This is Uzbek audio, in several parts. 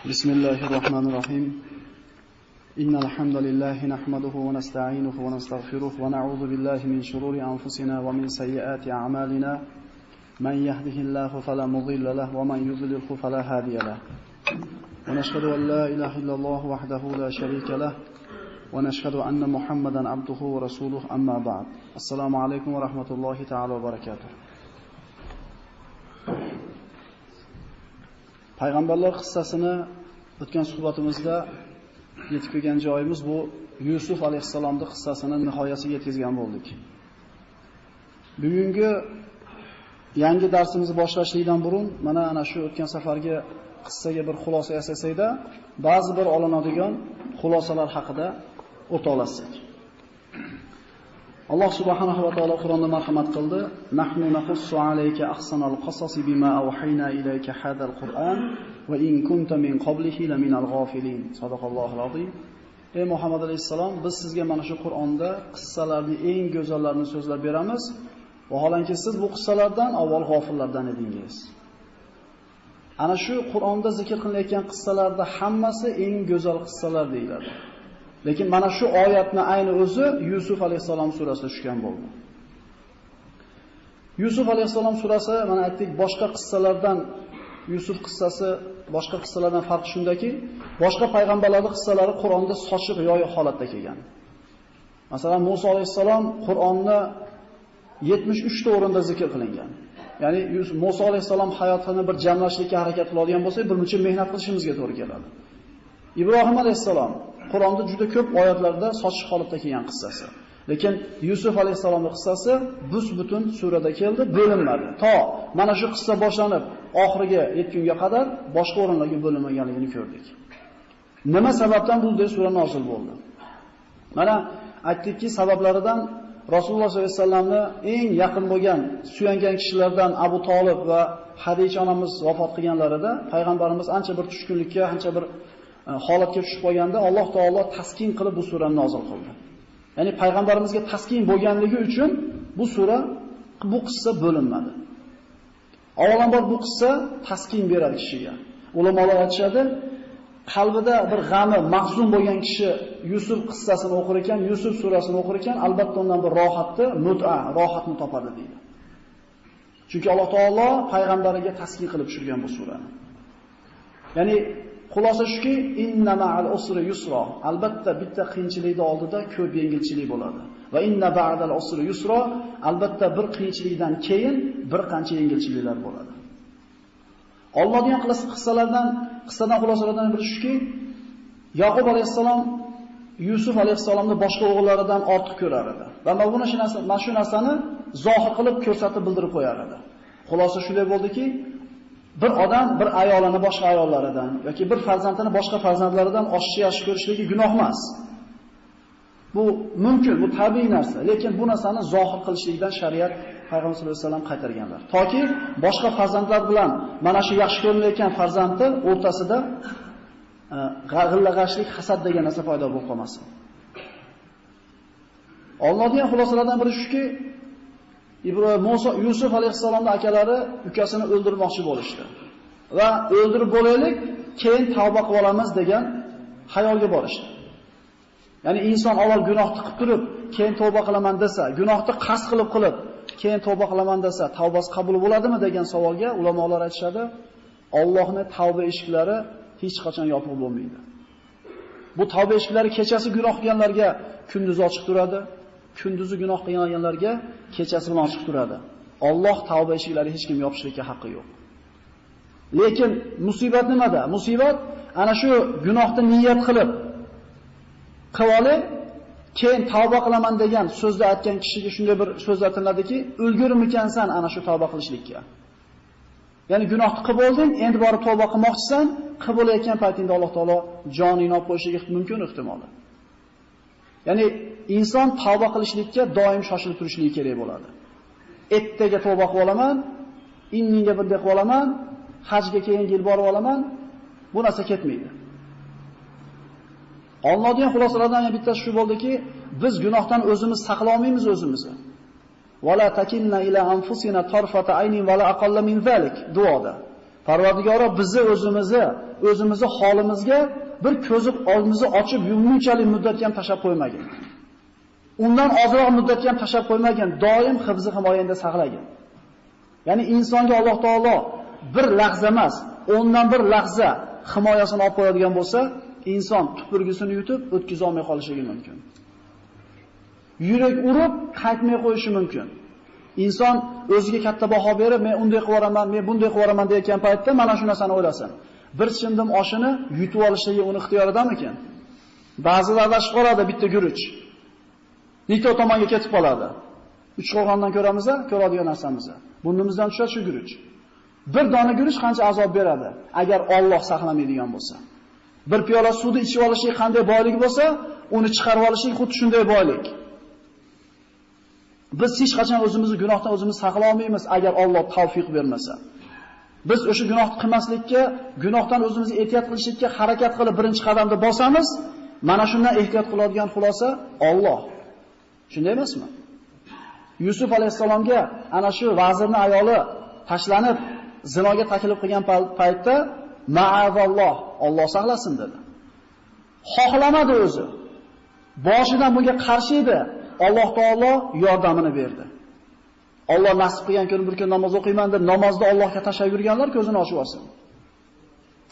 بسم الله الرحمن الرحيم إن الحمد لله نحمده ونستعينه ونستغفره ونعوذ بالله من شرور أنفسنا ومن سيئات أعمالنا من يهده الله فلا مضل له ومن يضلله فلا هادي له ونشهد أن لا إله إلا الله وحده لا شريك له ونشهد أن محمدا عبده ورسوله أما بعد السلام عليكم ورحمة الله تعالى وبركاته. Payg'ambarlar qissasini o'tgan suhbatimizda yetib kelgan joyimiz bu Yusuf alayhisalomning qissasini nihoyasiga yetkazgan bo'ldik. Bugungi yangi darsimizni boshlashlikdan burun mana ana shu o'tgan safargi qissaga bir xulosa yasasakda, ba'zi bir olinadigan xulosalar haqida o'ta olasak. Alloh subhanahu va taolo Qur'onda marhamat qildi. Nahnu naqussu alayka ahsanal qasasi bima awhayna ilayka hadal Qur'an va in kunta min qablihi laminal ghafilin. Sadaqallohul azim. Ey Muhammad alayhisalom, biz sizga mana shu Qur'onda qissalarning eng go'zallarini so'zlab beramiz. Vaholanki siz bu qissalardan avval g'ofillardan edingiz. Ana shu Qur'onda zikr qilinayotgan qissalarda hammasi eng go'zal qissalar deyiladi. Lekin mana shu oyatni ayni o'zi Yusuf alayhisalom surasida tushgan bo'ldi. Yusuf alayhisalom surasi mana aytdik, boshqa qissalardan Yusuf qissasi boshqa qissalardan farqi shundaki, boshqa payg'ambarlarning qissalari Qur'onda sochiq yoyiq holatda kelgan. Masalan, Musa alayhisalom Qur'onni 73 ta o'rinda zikr qilingan. Ya'ni Musa alayhisalom hayotini bir jamlashlikka harakat qiladigan bo'lsak, bir muncha mehnat qilishimizga to'g'ri keladi. Ibrohim alayhisalom Qur'onda juda ko'p oyatlarda sochiq holatda kelgan qissasi. Lekin Yusuf alayhisalomning qissasi bus-butun surada keldi, bo'linmadi. To mana shu qissa boshlanib, oxiriga yetgunga qadar boshqa o'rinlarga bo'linmaganligini ko'rdik. Nima sababdan bu sura nozil bo'ldi? Mana aytdikki, sabablaridan Rasululloh sollallohu alayhi vasallamni eng yaqin bo'lgan, suyangan kishilardan Abu Talib va Hadicha onamiz vafot qilganlarida payg'ambarimiz ancha bir tushkunlikka, ancha bir holatga tushib qolganda Alloh taolo taskin qilib bu surani nozil qildi. Ya'ni payg'ambarimizga taskin bo'lganligi uchun bu sura, bu qissa bo'linmadi. Avvalambor bu qissa taskin beradi kishiga. Ulamolar aytishadi, qalbida bir g'ami, mahzun bo'lgan kishi Yusuf qissasini o'qir ekan, Yusuf surasini o'qir ekan, albatta undan bir rohatni topadi deydi. Chunki Alloh taolo payg'ambariga taskin qilib tushirgan bu surani. Ya'ni xulosa shuki, inna ma'al usri yusra. Albatta bitta qiyinchilikning oldida ko'p yengilchilik bo'ladi. Va inna ba'dal usri yusra. Albatta bir qiyinchilikdan keyin bir qancha yengilchiliklar bo'ladi. Oladigan qissadan xulosalardan biri shuki, Yaqub alayhisalom Yusuf alayhisalomni boshqa o'g'illaridan ortiq ko'rar edi. Va mana shu narsani zohir qilib ko'rsatib bildirib qo'yar edi. Xulosa shunday bo'ldiki, bir odam bir ayolini boshqa ayollaridan yoki bir farzandini boshqa farzandlaridan oshiqcha yaxshi ko'rishligi gunoh emas. Bu mumkin, bu tabiiy narsa, lekin bu narsani zohir qilishlikdan shariat Payg'ambar sollallohu alayhi vasallam qaytarganlar. Toki boshqa farzandlar bilan mana shu yaxshi ko'rilayotgan farzandni o'rtasida g'illag'ashlik, hasad degan narsa paydo bo'lib qolmasin. Olinadigan xulosalardan biri shuki, Yusuf alayhisalomning akalari ukasini o'ldirmoqchi bo'lishdi. Va o'ldirib bo'laylik, keyin tavba qilib olamiz degan xayolga borishdi. Ya'ni inson avval gunohni qilib turib, keyin tavba qilaman desa, gunohni qasd qilib, keyin tavba qilaman desa, tavbasi qabul bo'ladimi degan savolga ulamolar aytishadi, Allohning tavba eshiklari hech qachon yopiq bo'lmaydi. Bu tavba eshiklari kechasi gunoh qilganlarga kunduzi ochiq turadi. Kunduzi gunoh qilganlarga kechasi bilan ochiq turadi. Alloh tavba eshiklari hech kim yopishlikka haqqi yo'q. Lekin musibat nimada? Musibat ana shu gunohni niyat qilib olib, keyin tavba qilaman degan so'zni aytgan kishiga shunday bir so'z aytiladiki, ulgurmikansan ana shu tavba qilishlikka. Ya'ni gunohni qilib olding, endi borib tavba qilmoqchisan, qilib olayotgan paytingda Alloh taolo joningni olib qo'yishiga mumkin ehtimoli. Ya'ni inson tavba qilishlikka doim shoshilib turishligi kerak bo'ladi. Ertaga tavba qilib olaman, inninga birga qilib olaman, hajga keyingi yil borib olaman, bu narsa ketmaydi. Olinadigan xulosalardan yana bittasi shu bo'ldiki, biz gunohdan o'zimiz saqlay olmaymiz o'zimizni. Wala takinna ila anfusina tarfata aynin wala aqalla min zalik duoda. Parvardigoro bizni o'zimizni holimizga bir ko'zib oldimizni ochib yummunchalik muddatga ham tashab qo'ymagin. Undan ozroq muddatga ham tashab qo'ymagin. Doim hifzi himoyangda saqlagin. Ya'ni insonga Alloh taolo bir lahza emas, 10dan bir lahza himoyasini olib qo'yadigan bo'lsa, inson tupurgisini yutib o'tkiza olmay qolishi mumkin. Yurak urib qaytmay qo'yishi mumkin. Inson o'ziga katta baho berib, men unday qilaman, men bunday qilaman degan paytda mana shu narsani o'ylasin. Bir chindim oshini yutib olishligi uni ixtiyoridamikin? Ba'zilar adashib qoladi bitta guruch. Nikto tomonga ketib qoladi. Uch qo'rg'ondan ko'ramiz, ko'radigan narsamiz. Burnimizdan tushadi shu guruch. Bir dona guruch qancha azob beradi agar Alloh saqlamaydigan bo'lsa. Bir piyola suvni ichib olishlik qanday boylik bo'lsa, uni chiqarib olishlik xuddi shunday boylik. Biz hech qachon o'zimizni gunohdan o'zimiz saqlay olmaymiz agar Alloh tavfiq bermasa. Biz o'sha gunohni qilmaslikka, gunohdan o'zimizni ehtiyot qilishlikka harakat qilib birinchi qadamda bosamiz, mana shundan ehtiyot qiladigan xulosa Alloh. Shunday emasmi? Yusuf alayhisalomga ana shu vazirning ayoli tashlanib zinoga taklif qilgan paytda ma'azalloh, Alloh saqlasin dedi. Xohlamadi o'zi. Boshidan bunga qarshi edi. Alloh taolo yordamini berdi. Alloh nasib qilgan kuni bir kun namoz o'qiyman deb namozda Allohga tashab yurganlar ko'zini ochib olsin.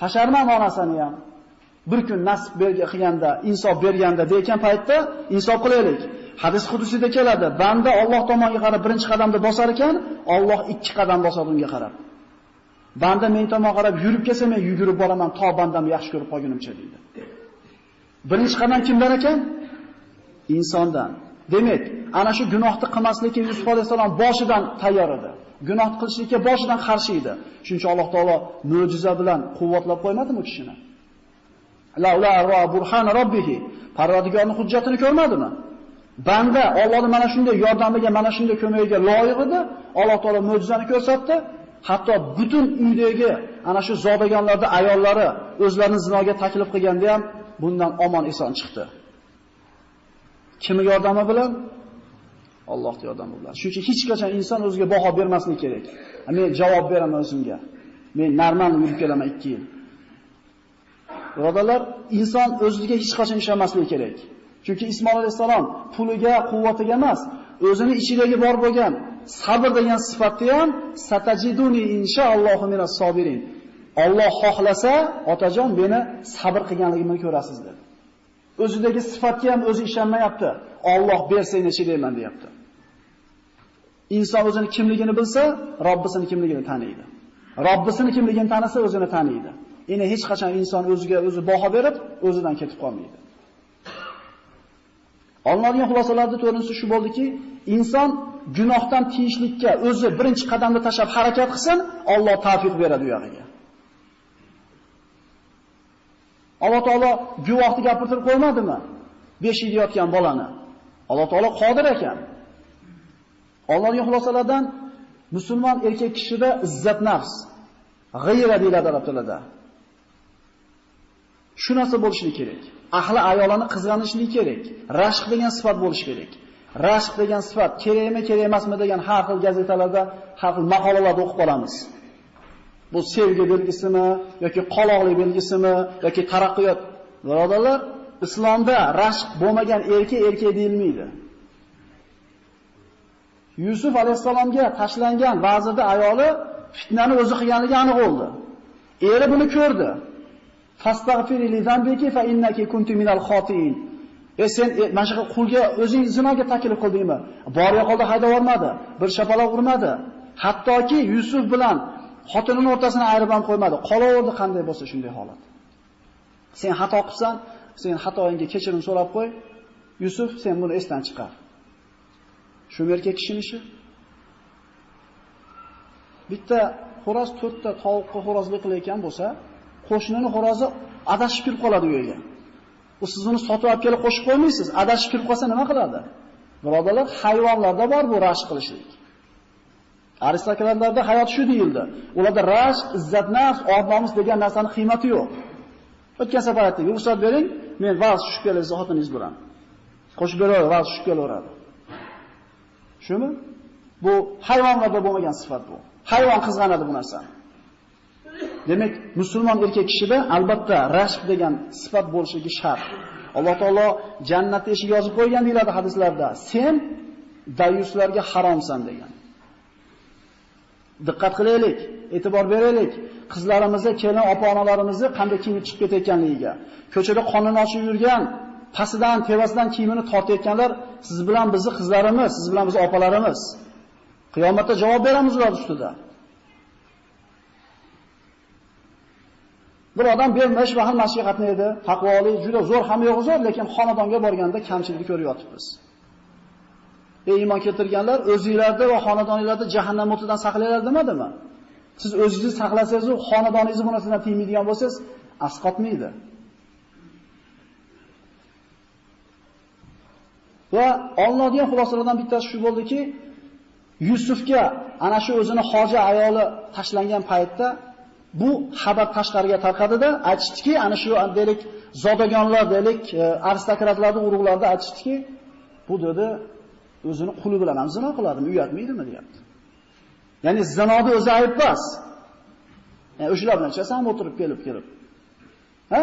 Tasharman onasini ham. Bir kun nasib qilganda, insof berganda degan paytda insof qilaylik. Hadis qudusida keladi. Banda Alloh tomoniga qarab birinchi qadamda bosar ekan, Alloh ikki qadam bosadi unga qarab. Banda men tomonga qarab yurib kelsa, men yugurib boraman, to bandamni yaxshi ko'rib qolgunimcha deydi. Birinchi qadam kimdan ekan? Insondan. Demak, ana shu gunohni qilmaslikka Yusuf alayhisalom boshidan tayyor edi. Gunoh qilishlikka boshidan qarshi edi. Shuncha Alloh taolo mo'jiza bilan quvvatlab qo'ymadimi u kishini? La burhan robbihi. Parvardigorning hujjatini ko'rmadimi? Banda Allohning mana shunday yordamiga, mana shunday ko'magiga loyiq edi. Alloh taolo mo'jizani ko'rsatdi. Hatto butun uydagi ana shu zodagonlarda ayollari o'zlarini zinoga taklif qilganda ham bundan omon eson chiqdi. Kimning yordami bilan? Allohning yordami bilan. Shuning uchun hech qachon inson o'ziga baho bermasligi kerak. Men javob beraman o'zimga. Men narman yurib kelaman 2 yil. Birodarlar, inson o'ziga hech qachon ishonmasligi kerak. Chunki Ismoil alayhisalom puliga, quvvatiga emas, o'zini ichidagi bor bo'lgan sabr degan sifatni ham satajiduni inshaallohu minas sobirin. Alloh xohlasa, otajon meni sabr qilganligimni ko'rasiz dedi. O'zidagi sifatga ham o'zi ishonmayapti. Alloh bersa chidayman deyapti. Inson o'zini kimligini bilsa, Robbisini kimligini taniydi. Robbisini kimligini tanisa, o'zini taniydi. Endi hech qachon inson o'ziga o'zi baho berib, o'zidan ketib qolmaydi. Olinadigan xulosalarda to'g'risi shu bo'ldiki, inson gunohdan tiyishlikka o'zi birinchi qadamda tashab harakat qilsin, Alloh tavfiq beradi u yog'iga. Alloh taolo guvohni gapirtirib qo'ymadimi? 5 yil yotgan bolani. Alloh taolo qodir ekan. Olinadigan xulosalardan musulmon erkak kishida izzat nafs, g'ayra deyiladi arab tilida. Shu narsa bo'lishi kerak. Ahli ayolani qizg'anishligi kerak. Rashq degan sifat bo'lishi kerak. Rashq degan sifat kerakmi, kerak emasmi degan har xil gazetalarda, har xil maqolalarda o'qib qolamiz. Bu sevgi belgisimi yoki qoloqlik belgisimi yoki taraqqiyot? Birodarlar, islomda rashq bo'lmagan erkak deyilmaydi. Yusuf alayhisalomga tashlangan vazirda ayoli fitnani o'zi qilganligi aniq bo'ldi. Eri buni ko'rdi. Fastaghfiri li zambiki fa innaki kunti minal khotiin. Sen mana shu qulga o'zing zinoga taklif qildingmi? Bor yo'qolda haydab yormadi, bir shapaloq urmadi. Hattoki Yusuf bilan xotinining o'rtasini ayirib ham qo'ymadi. Qolaverdi qanday bo'lsa shunday holat. Sen xato qilsan, sen xatoingga kechirim so'rab qo'y. Yusuf, sen buni esdan chiqar. Shu erkak kishining ishi. Bitta xo'roz 4 ta tovuqqa xo'rozlik qilayotgan bo'lsa, qo'shnining xo'rozi adashib kirib qoladi uyga. U siz uni sotib olib kelib qo'shib qo'ymaysiz. Adashib kirib qolsa nima qiladi? Birodarlar, hayvonlarda bor bu rashq qilishlik. Aristokratlarda hayot shu deyildi. Ularda rashq, izzat nafs, or-nomus degan narsaning qiymati yo'q. O'tgan safar aytdik, ruxsat bering, men vaz tushib kelasiz xotiningiz bilan. Qo'shib beraver, vaz tushib kelaveradi. Shumi? Bu hayvonlarda bo'lmagan sifat bu. Hayvon qizg'anadi bu narsani. Demak, musulmon erkak kishida albatta rashq degan sifat bo'lishligi shart. Alloh taolo jannat eshigi yozib qo'ygan deyiladi hadislarda. Sen dayuslarga haromsan degan. Diqqat qilaylik, e'tibor beraylik. Qizlarimizga, kelin opa-onalarimizni qanday kiyinib chiqib ketayotganligiga. Ko'chada qonun ochib yurgan, pasidan, tevasidan kiyimini tortayotganlar siz bilan bizni qizlarimiz, siz bilan biz opalarimiz. Qiyomatda javob beramiz ular ustida. Bir odam bermish va ham nasihatni edi, taqvoli, juda zo'r, ham yo'q zo'r, lekin xonadonga borganda kamchilikni ko'rib yotibmiz. Iymon keltirganlar o'zingizlarda va xonadoningizlarda jahannam o'tidan saqlanglar demadimi? Siz o'zingizni saqlasangiz, xonadoningiz bu narsadan tiymaydigan bo'lsangiz, asqotmaydi. Va olinadigan xulosalardan bittasi shu bo'ldiki, Yusufga ana shu o'zini hoji ayoli tashlangan paytda bu xabar tashqariga tarqadida, aytishdiki, ana shu deylik zodagonlar, deylik aristokratlarning urug'larida aytishdiki, bu dedi o'zini quli bilan ham zino qiladimi, uyatmaydimi deyapti. Ya'ni zinoda o'zi ayb emas. Ya'ni o'shalar bilan chasan o'tirib kelib. Ha?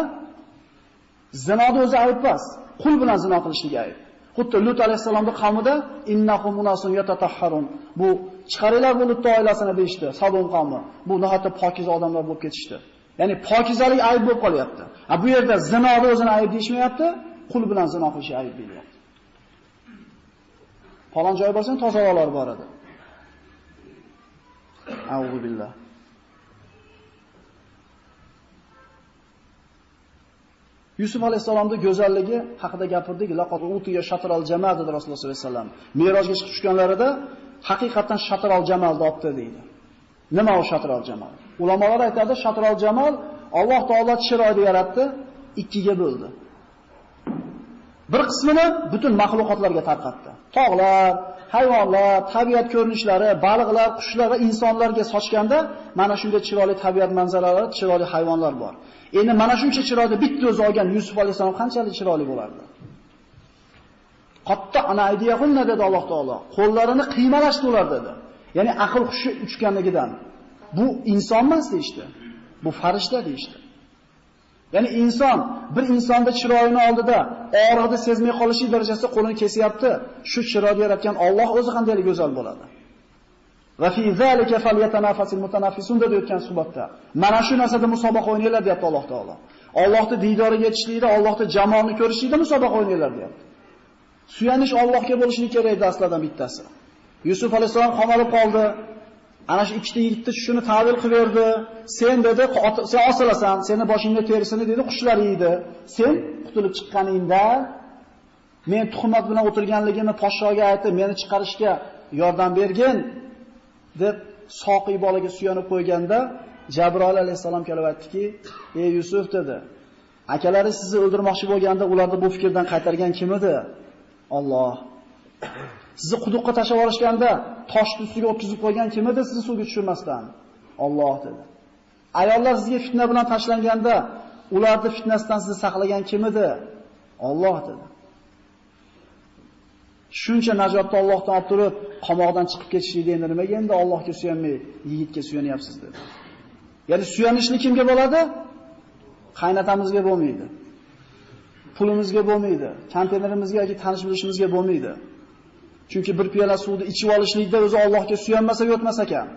Zinoda o'zi ayb emas. Qul bilan zino qilishligi ayb. Xuddi Lut alayhisolamning qavmida innahum munasun yatatahharun. Bu chiqaringlar bu Lut oilasini deyshti, Sodom qavmi. Bu nihoyatda pokiz odamlar bo'lib ketishdi. Ya'ni pokizalik ayb bo'lib qolyapti. Bu yerda zinoda o'zini ayb deyishmayapti, qul bilan zino qilish ayb deyilyapti. Falon joy bo'lsa tozaroqlar bor edi. A'udhu billah. Yusuf alayhisolamning go'zalligi haqida gapirdik. Laqad utiya shatral jamal dedi Rasululloh sollallohu alayhi vasallam. Merojga chiqib tushganlarida haqiqatan shatral jamalni olibdi deydi. Nima u shatral jamal? Ulamolar aytadi, shatral jamal Alloh taolo chiroyli yaratdi, ikkiga bo'ldi. Bir qismini butun mahluqotlarga tarqatdi. Tog'lar, hayvonlar, tabiat ko'rinishlari, baliqlar, qushlar va insonlarga sochganda mana shunday chiroyli tabiat manzaralari, chiroyli hayvonlar bor. Endi mana shuncha chiroyli bitta o'zi olgan Yusuf alayhisalom qanchalik chiroyli bo'lardi? Qatta ana aydiyahunna dedi Alloh taolo. Qo'llarini qiymalashdi ular dedi. Ya'ni aql hushi uchganligidan. Bu inson emas deydi. Bu farishta deydi. Ya'ni inson bir insonda chiroyini oldida og'riqni sezmay qolishi darajasida qo'lini kesyapti. Shu chiroyni yaratgan Alloh o'zi qanday go'zal bo'ladi. Va fi zalika falyatanafasul mutanafisun deb o'tgan suhbatda. Mana shu narsada musobaqa o'ynaylar deyapti Alloh taolo. Allohning diydoriga yetishlikda, Allohning jamolini ko'rishlikda musobaqa o'ynaylar deyapti. Suyanish Allohga bo'lishi kerak edi aslidan bittasi. Yusuf alayhisalom qamalib qoldi. Ana shu ikkita yigitni shuni ta'vil qilib berdi. Sen dedi, sen osalasan, seni boshingda terisini dedi, qushlar yeydi. Sen qutulib chiqqaningda men tuhmat bilan o'tirganligimni podshoga aytib, meni chiqarishga yordam bergin deb soqiy bolaga suyanib qo'yganda Jabroil alayhisalom kelib aytdiki, "Ey Yusuf" dedi. "Akalari sizni o'ldirmoqchi bo'lganda ularni bu fikrdan qaytargan kim edi? Alloh. Sizni quduqqa tashlab olishganda toshni ustiga o'tkazib qo'ygan kim edi sizni suvga tushirmasdan? Alloh" dedi. "Ayollar sizga fitna bilan tashlanganda ularni fitnasidan sizni saqlagan kim edi? Alloh" dedi. Shuncha najotni Allohdan olib turib, qamoqdan chiqib ketishlikda endi nimaga endi Allohga suyanmay, yigitga suyanyapsiz dedi. Ya'ni suyanishlik kimga bo'ladi? Qaynatamizga bo'lmaydi. Pulimizga bo'lmaydi. Konteynerimizga yoki tanish bilishimizga bo'lmaydi. Chunki bir piyola suvni ichib olishlikda o'zi Allohga suyanmasa yotmas ekan.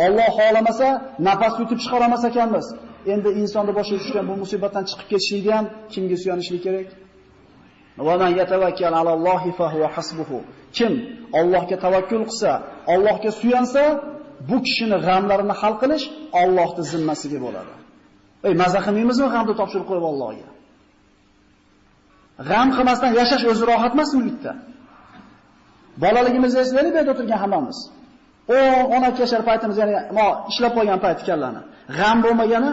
Alloh xohlamasa nafas yutib chiqara olmas ekanmiz. Endi insonning boshiga tushgan bu musibatdan chiqib ketishlikda ham kimga suyanishlik kerak? Va man yatawakkal alallohi fa huwa hasbuhu. Kim Allohga tavakkul qilsa, Allohga suyansa, bu kishining g'amlarini hal qilish Allohning zimmasiga bo'ladi. Maza qilmaymizmi g'amni topshirib qo'yib Allohga? G'am qilmasdan yashash o'zi rohat emasmi bitta? Bolaligimizda eslaylik, bu yerda o'tirgan hammamiz. 10-12 yashar paytimiz, ya'ni ishlab qo'ygan payt ekanlarni. G'am bo'lmagani,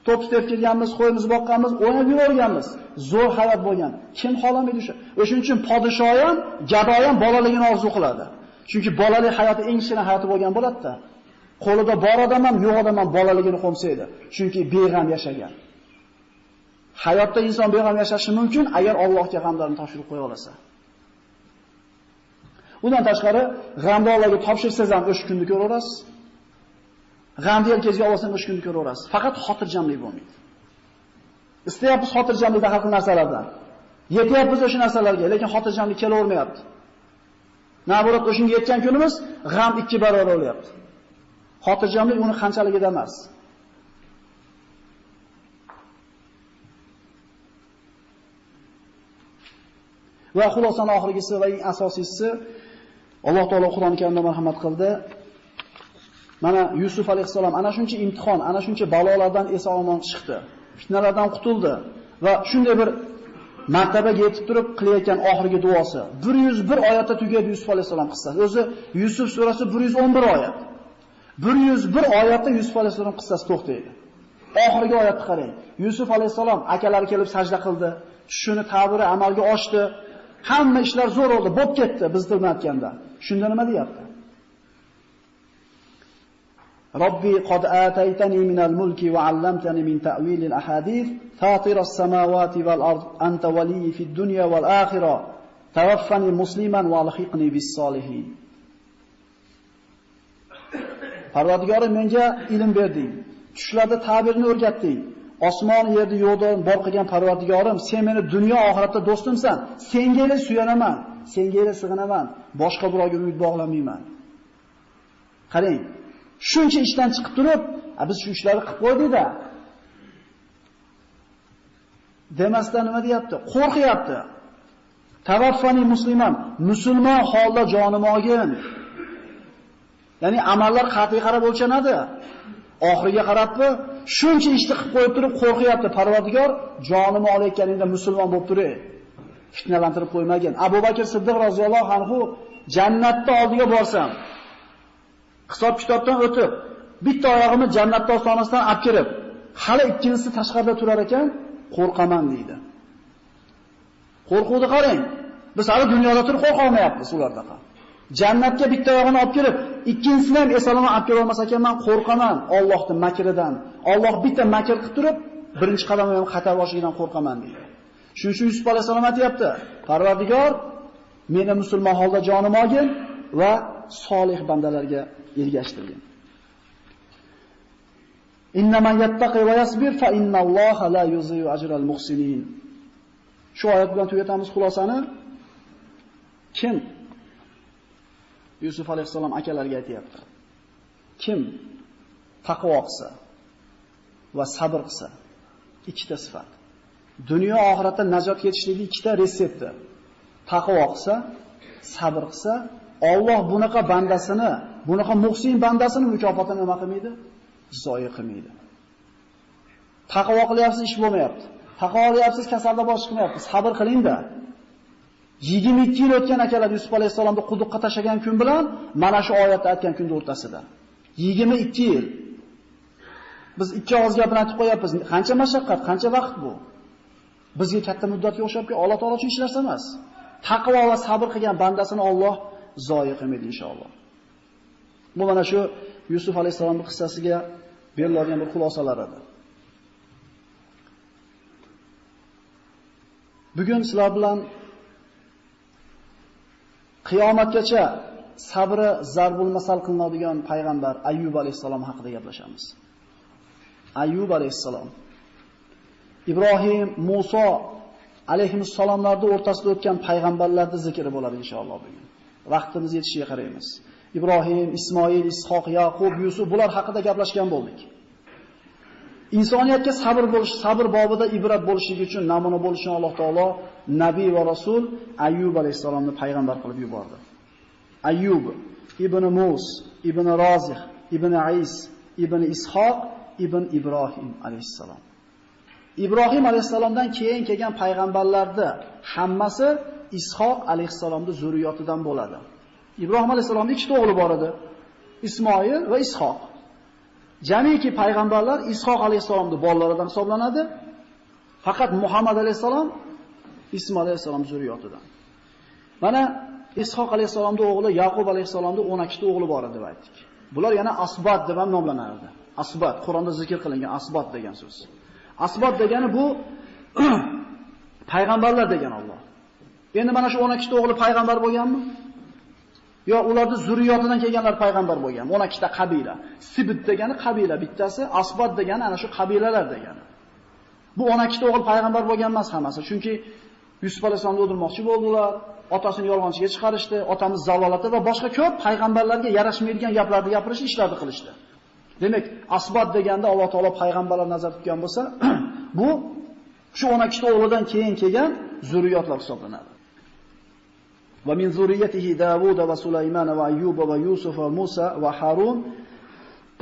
to'p tep kelganmiz, qo'yimiz boqqanmiz, o'ynab yurganmiz. Zo'r hayot bo'lgan. Kim xolamaydi o'sha? O'shuning uchun podshoh ham, gado ham bolaligini orzu qiladi. Chunki bolalik hayoti eng shirin hayoti bo'lgan bo'ladi-da. Qo'lida bor odam ham, yo'q odam ham bolaligini qo'msaydi. Chunki beg'am yashagan. Hayotda inson beg'am yashashi mumkin agar Allohga g'amlarni topshirib qo'ya olsa. Undan tashqari, g'amni Allohga topshirsangiz ham o'sha kunni ko'raverasiz. G'amni yelkangizga olsang o'sha kunni ko'raverasiz. Faqat xotirjamlik bo'lmaydi. Istayapmiz xotirjamlikda har xil narsalardan. Yetyapmiz o'sha narsalarga, lekin xotirjamlik kelavermayapti. Navorat o'shunga yetgan kunimiz g'am 2 barobar bo'lyapti. Xotirjamlik uni qanchaligida emas. Va xulosani oxirgisi va eng asosiysi Alloh taolo Qur'oni Karimda marhamat qildi. Mana Yusuf alayhisalom ana shuncha imtihon, ana shuncha balolardan eson-omon chiqdi. Fitnalardan qutuldi va shunday bir martabaga yetib turib qilayotgan oxirgi duosi 101 oyatda tugadi Yusuf alayhisalom qissasi. O'zi Yusuf surasi 111 oyat. 101 oyatda Yusuf alayhisalom qissasi to'xtaydi. Oxirgi oyatni qarang. Yusuf alayhisalom akalari kelib sajda qildi. Shuni ta'biri amalga oshdi. Hamma ishlar zo'r bo'ldi, bo'p ketdi biz bilmayotganda. Shunda nima deyapti? Robbi qad ataytani minal mulki va 'allamtani min ta'wilil ahadith fatiras samawati val ard anta waliyyi fid dunya val akhirah tawaffani musliman va alhiqni bis solihin. Parvardigorim menga ilm berding, tushlarda ta'birni o'rgatding. Osmon yerni yo'qdan bor qilgan Parvardigorim, sen meni dunyo oxiratda do'stimsan. Senga suyanaman, senga sig'inaman, boshqa birovga umid bog'lamayman. Qarang, shuncha ishdan chiqib turib, biz shu ishlarni qilib qo'ydik-da. Demasdan nima deyapti? Qo'rqyapti. Tavaffani musliman, musulmon holda jonim olgin. Ya'ni amallar qat'iy qarab o'lchanadi. Oxiriga qarabmi, shuncha ishni qilib qo'yib turib qo'rqyapti. Parvardigor, jonimni olayotganingda musulmon bo'lib turay. Fitnalantirib qo'ymagin. Abu Bakr Siddiq roziyallohu anhu jannatda oldiga borsam, hisob-kitobdan o'tib, bitta oyog'imni jannatda ostonasidan olib kirib, hali ikkinchisi tashqarida turar ekan, qo'rqaman deydi. Qo'rquvni qarang. Biz hali dunyoda turib qo'rqa olmayapmiz ulardaqa. Jannatga bitta oyog'ini olib kirib, ikkinchisini ham esalomon olib kira olmas ekan, men qo'rqaman Allohning makridan. Alloh bitta makr qilib turib, birinchi qadamni ham xato boshidan qo'rqaman deydi. Shuning uchun Yusuf alayhisalom aytibdi: Parvardigor, meni musulmon holda jonim olgin va solih bandalarga ergashtirgin. Innaman yattaqi va yasbir fa innalloha la yuzi'u ajral muhsinin. Shu oyat bilan tugatamiz xulosani. Kim Yusuf alayhisalom akalariga aytayapti. Kim taqvo qilsa va sabr qilsa, ikkita sifat. Dunyo oxiratda najot yetishlikning ikkita retsepti. Taqvo qilsa, sabr qilsa, Alloh bunaqa bandasini, bunaqa muhsin bandasini mukofotini nima qilmaydi? Zoya qilmaydi. Taqvo qilyapsiz, ish bo'lmayapti. Taqvo qilyapsiz, kasalda bosh chiqmayapti. Sabr qiling-da. 22 yil o'tgan akalar Yusuf alayhisalomni quduqqa tashagan kun bilan mana shu oyatda aytgan kunning o'rtasida. 22 yil. Biz ikki og'iz gapini aytib qo'yapmiz. Qancha mashaqqat, qancha vaqt bu? Bizga katta muddatga o'xshabki, Alloh taolo uchun ish narsa emas. Taqvo va sabr qilgan bandasini Alloh zoya qilmaydi inshaalloh. Bu mana shu Yusuf alayhisalomning qissasiga beriladigan bir xulosalar edi. Bugun sizlar bilan qiyomatgacha sabri zarbul masal qilinadigan payg'ambar Ayyub alayhisalom haqida gaplashamiz. Ayyub alayhisalom Ibrohim, Musa alayhissalomlarning o'rtasida o'tgan payg'ambarlarning zikri bo'ladi inshaalloh bugun. Vaqtimiz yetishiga qaraymiz. Ibrohim, Ismoil, Ishoq, Yaqub, Yusuf bular haqida gaplashgan bo'ldik. Insoniyatga sabr bo'lish, sabr bobida ibrat bo'lishligi uchun namuna bo'lishini Alloh taolo nabiy va rasul Ayyub alayhisalomni payg'ambar qilib yubordi. Ayyub ibn Mus, ibn Rozih, ibn Ais, ibn Ishoq, ibn Ibrohim alayhisalom. Ibrohim alayhisalomdan keyin kelgan payg'ambarlarda hammasi Ishoq alayhisalomning zurriyotidan bo'ladi. Ibrohim alayhisalomning ikkita o'g'li bor edi. Ismoil va Ishoq. Jamiki payg'ambarlar Ishoq alayhisalomning bolalaridan hisoblanadi. Faqat Muhammad alayhisalom Ismoil alayhisalom zurriyotidan. Mana Ishoq alayhisalomning o'g'li Yaqub alayhisalomning 12 ta o'g'li bor edi deb aytdik. Bular yana asbat deb ham nomlanardi. Asbat, Qur'onda zikr qilingan asbat degan so'z. Asbat degani bu payg'ambarlar degan Alloh. Endi mana shu 12 ta o'g'li payg'ambar bo'lganmi? yo ularning zurriyotidan kelganlar payg'ambar bo'lgan. 12 ta qabila. Sibit degani qabila, bittasi Asbot degani ana shu qabilalar degani. Bu 12 ta o'g'il payg'ambar bo'lgan emas hammasi, chunki Yusuf alayhisolamni o'ldirmoqchi bo'ldilar, otasini yolg'onchiga chiqarishdi, otamiz zalolati va boshqa ko'p payg'ambarlarga yarashmaydigan gaplarni gapirish, ishlarni qilishdi. Demak, Asbot deganda Alloh taolo payg'ambarlar nazarda tutgan bo'lsa, bu shu 12 ta o'g'lidan keyin kelgan zurriyotlar hisoblanadi. Va min zurriyatihi Davud va Sulaymon va Ayyub va Yusuf va Musa va Harun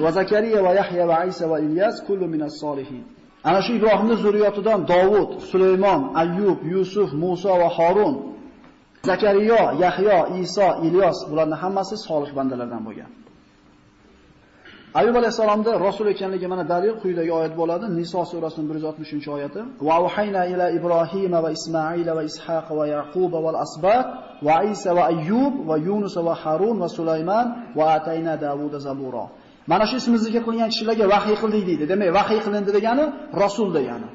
va Zakariya va Yahya va Isa va Ilyas kullu minas solihin. Ana shu Ibrohimning zurriyotidan Davud, Sulaymon, Ayyub, Yusuf, Musa va Harun, Zakariya, Yahya, Isa, Ilyos bularning hammasi solih bandalardan bo'lgan. Ayyub alayhisolamda rasul ekanligi mana dalil quyidagi oyat bo'ladi. Niso surasining 160-oyati. Va wahayna ila Ibrohim va Ismoil va Ishaq va Yaqub va al-asbat va Isa va Ayyub va Yunus va Harun va Sulaymon va atayna Davuda zabura. Mana shu ismni zikr qilgan kishilarga vahiy qildik deydi. Demak, vahiy qilindi degani rasul degani.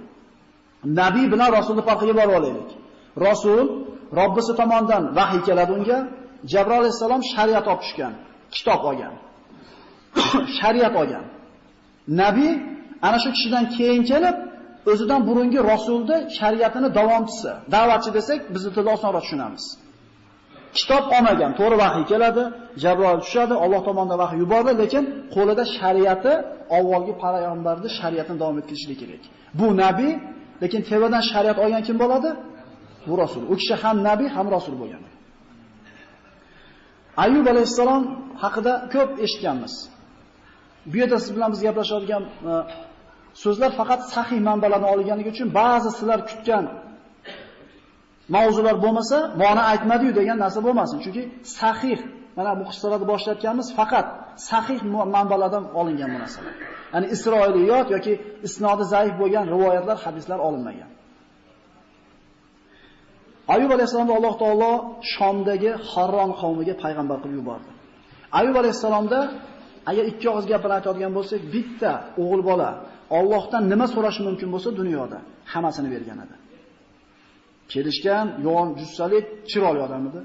Nabiy bilan rasulning farqiga borib olaylik. Rasul Robbisi tomonidan vahiy keladi unga. Jabroil alayhisalom shariat olib tushgan, kitob olgan. Shariat olgan. Nabiy ana shu kishidan keyin kelib, o'zidan burungi rasulni shariatini davomchisi, da'vatchi desak, biz tilda osonroq tushunamiz. Kitob olmagan, to'g'ri vahiy keladi, Jabroil tushadi, Alloh tomonidan vahiy yuboradi, lekin qo'lida shariati, avvalgi payg'ambarning shariatini davom ettirishlik kerak. Bu nabiy, lekin tevadan shariat olgan kim bo'ladi? Bu rasul. U kishi ham nabiy, ham rasul bo'lgan. Ayyub alayhisalom haqida ko'p eshitganmiz. Bu yerda siz bilan biz gaplashadigan so'zlar faqat sahih manbalardan olinganligi uchun ba'zi sizlar kutgan mavzular bo'lmasa, buni aytmadi-yu degan narsa bo'lmasin. Chunki sahih, mana bu qissalarni boshlatganmiz, faqat sahih manbalardan olingan bu narsalar. Ya'ni Isroiliyot yoki isnodi zaif bo'lgan rivoyatlar, hadislar olinmagan. Ayyub alayhisalomni Alloh taolo Shomdagi Harron qavmiga payg'ambar qilib yubordi. Ayyub alayhisalomda agar ikki og'iz gap bilan aytadigan bo'lsak, bitta o'g'il bola Allohdan nima so'rash mumkin bo'lsa dunyoda hammasini bergan edi. Kelishgan, yo'g'on jussalik, chiroyli odam edi.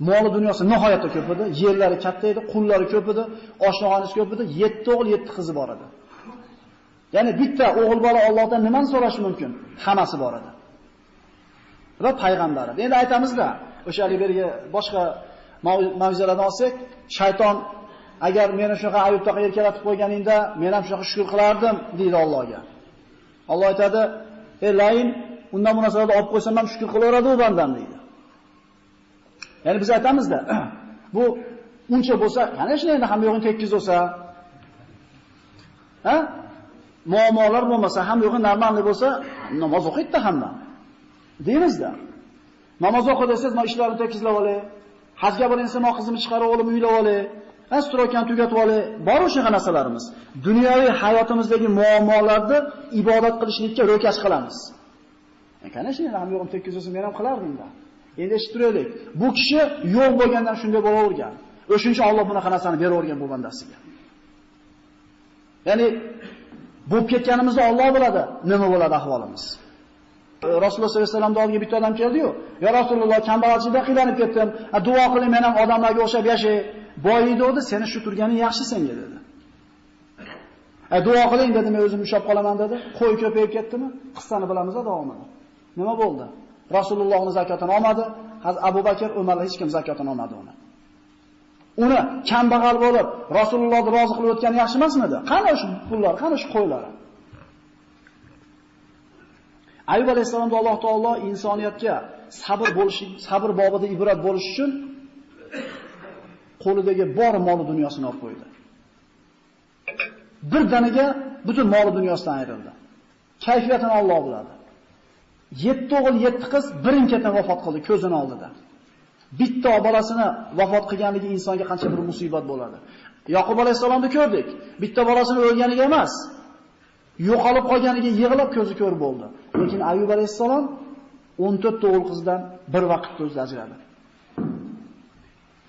Moli dunyosi nihoyatda ko'p edi, yerlari katta edi, qullari ko'p edi, oshnaxonasi ko'p edi, 7 o'g'il, 7 qizi bor edi. Ya'ni bitta o'g'il bola Allohdan nimani so'rash mumkin? Hammasi bor edi. Va payg'ambar. Endi aytamizda, o'shalik berga boshqa mavzulardan olsak, shayton agar meni shunaqa Ayyubga erkalatib qo'yganingda, men ham shunaqa shukr qilardim, deydi Allohga. Alloh aytadi: "Ey layin, undan munosabatda olib qo'ysam ham shukr qilaveradi u bandam", deydi. Ya'ni biz aytamizda, bu uncha bo'lsa, qani shunday endi ham yo'g'in tekkiz bo'lsa, muammolar bo'lmasa, ham yo'g'in normalniy bo'lsa, namoz o'qiydi hamma. Deymizda. Namoz o'qi desangiz, "Men ishlarni tekizlab olay. Hajga boransam, men qizimni chiqarib olib uylab olay. Astrokan tugatib olay." Bor o'sha narsalarimiz. Dunyoviy hayotimizdagi muammolarni ibodat qilishlikka ro'kash qilamiz. Qani shunday ham yo'g'im tekizsam men ham qilardim-da. Endi eshitib turaylik. Bu kishi yo'q bo'lgandan shunday bo'lavergan. O'shuncha Alloh bunaqa narsani beravergan bu bandasiga. Ya'ni bo'lib ketganimizni Alloh biladi, nima bo'ladi ahvolimiz. Rasululloh sollallohu alayhi vasallamning oldiga bitta odam keldi-yu, "Ya Rasululloh, kambag'alchilikdan qiynalib ketdim. Duo qiling, men ham odamlarga o'xshab yashay. Boyiydi o'di, seni shu turganing yaxshi senga", dedi. Duo qiling dedi, "Men o'zim ushab qolaman", dedi. Qo'y ko'payib ketdimi? Qissani bilamiz davomini. Nima bo'ldi? Rasulullohning zakotini olmadi, Hazrat Abu Bakr, Umar hech kim zakotini olmadi uni. Uni kambag'al bo'lib, Rasulullohni rozi qilib o'tgani yaxshi emasmidi? Qani shu pullar, qani shu qo'ylar? Ayyub alayhisolamda Alloh taolo insoniyatga sabr bobida ibrat bo'lish uchun qo'lidagi bor mol dunyosini olib qo'ydi. Bir daniga butun mol dunyosidan ayrildi. Kayfiyatini Alloh biladi. 7 o'g'il, 7 qiz birin-ketin vafot qildi ko'zini oldida. Bitta bolasini vafot qilganligi insonga qancha bir musibat bo'ladi. Yoqub alayhisolamni ko'rdik. Bitta bolasini o'lganiga emas, yo'qolib qolganiga yig'lab ko'zi ko'r bo'ldi. Lekin Ayyub alayhisalom 14 o'g'il qizdan bir vaqtda o'zi ajradi.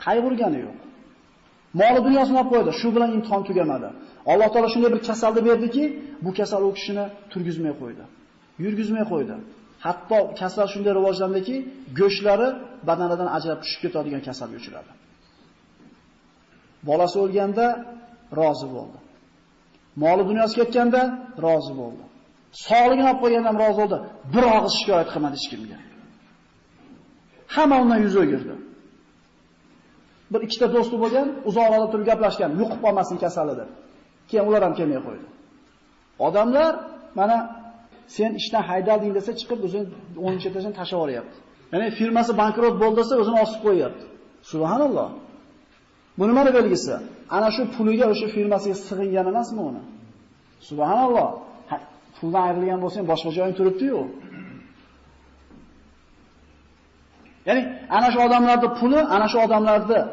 Qayg'urgani yo'q. Moli dunyosini olib qo'ydi. Shu bilan imtihon tugamadi. Alloh taolo shunday bir kasalni berdiki, bu kasal u kishini turgizmay qo'ydi. Yurgizmay qo'ydi. Hatto kasal shunday rivojlandiki, go'shtlari badanidan ajrab tushib ketadigan kasalga uchradi. Bolasi o'lganda rozi bo'ldi. Moli dunyosi ketganda rozi bo'ldi. Sog'ligini olib qo'yganda ham rozi bo'ldi. Bir og'iz shikoyat qilmadi hech kimga. Hamma undan yuz o'girdi. Bir ikkita do'sti bo'lgan, uzoqlarda turib gaplashgan, yuqib qolmasin kasali deb. Keyin ular ham kelmay qo'ydi. Odamlar mana sen ishdan haydading desa chiqib o'zini 10 etajdan tashlab yuboryapti. Ya'ni firmasi bankrot bo'ldi desa o'zini osib qo'yapti. Subhanalloh. Bu nimaning belgisi? Ana shu puliga o'sha firmasiga sig'ingan emasmi uni? Subhanalloh. Puldan ayrilgan bo'lsa ham boshqa joydan turibdi-yu. Ya'ni ana shu odamlarning puli, ana shu odamlarning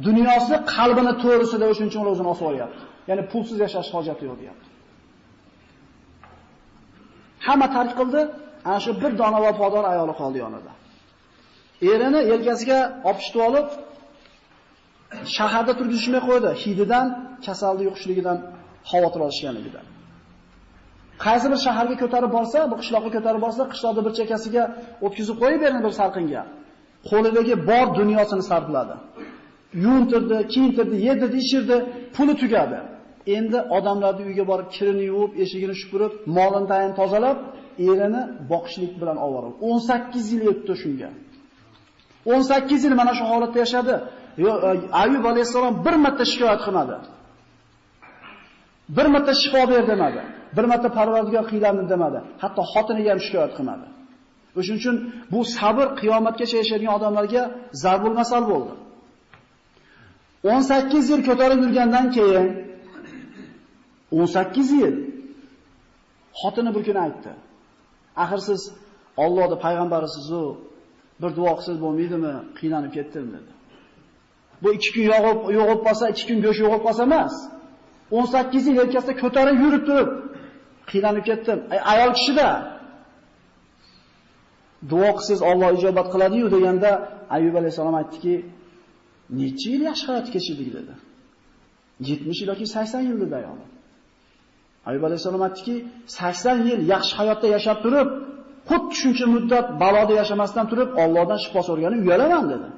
dunyosi qalbini to'risida o'shuning uchun o'zini osib olyapti. Ya'ni pulsiz yashash hojati yo'q deyapti. Hamma tark qildi, ana shu bir dona vafodor ayoli qoldi yonida. Erini yelkasiga opishib olib, shaharda turgizishmay qo'ydi. Hididan, kasallik yuqishligidan xavotir olishganligidan. Qaysi bir shaharga ko'tarib borsa, bu qishloqqa ko'tarib borsa, qishloqda bir chekasiga o'tkazib qo'yib berini bir salqinga. Qo'lidagi bor dunyosini sarfladi. Yuntirdi, kiyintirdi, yedirdi, ichirdi, puli tugadi. Endi odamlarning uyiga borib, kirini yuvib, eshigini shupurib, molini tayin tozalab, erini boqishlik bilan ovora. 18 yil o'tdi shunga. 18 yil mana shu holatda yashadi. Ayyub alayhisalom bir marta shikoyat qilmadi. Bir marta shifo ber demadi. Bir marta Parvardigor qiylandi demadi. Hatto xotiniga ham shikoyat qilmadi. O'shuning uchun bu sabr qiyomatgacha yashaydigan odamlarga zarbul masal bo'ldi. 18 yil ko'tarib yurgandan keyin 18 yil xotini bir kun aytdi. Axir siz Allohning payg'ambarisiz-ku, bir duo qilsangiz bo'lmaydimi? Qiynalib ketdim dedi. Bu 2 kun yo'g'ib qolsa, 2 kun go'sht yo'g'ib qolsa emas. 18 yil yelkasida ko'tarib yurib turib qiynalib ketdim. Ayol kishida duo qilsangiz Alloh ijobat qiladi-yu deganda Ayyub alayhisalom aytdiki, necha yil yaxshi hayot kechirdik dedi. 70 yil yoki 80 yil dedi ayol. Ayyub alayhisalom aytdiki, 80 yil yaxshi hayotda yashab turib, xuddi shuncha muddat baloda yashamasdan turib Allohdan shifo so'rgani uyalaman dedi.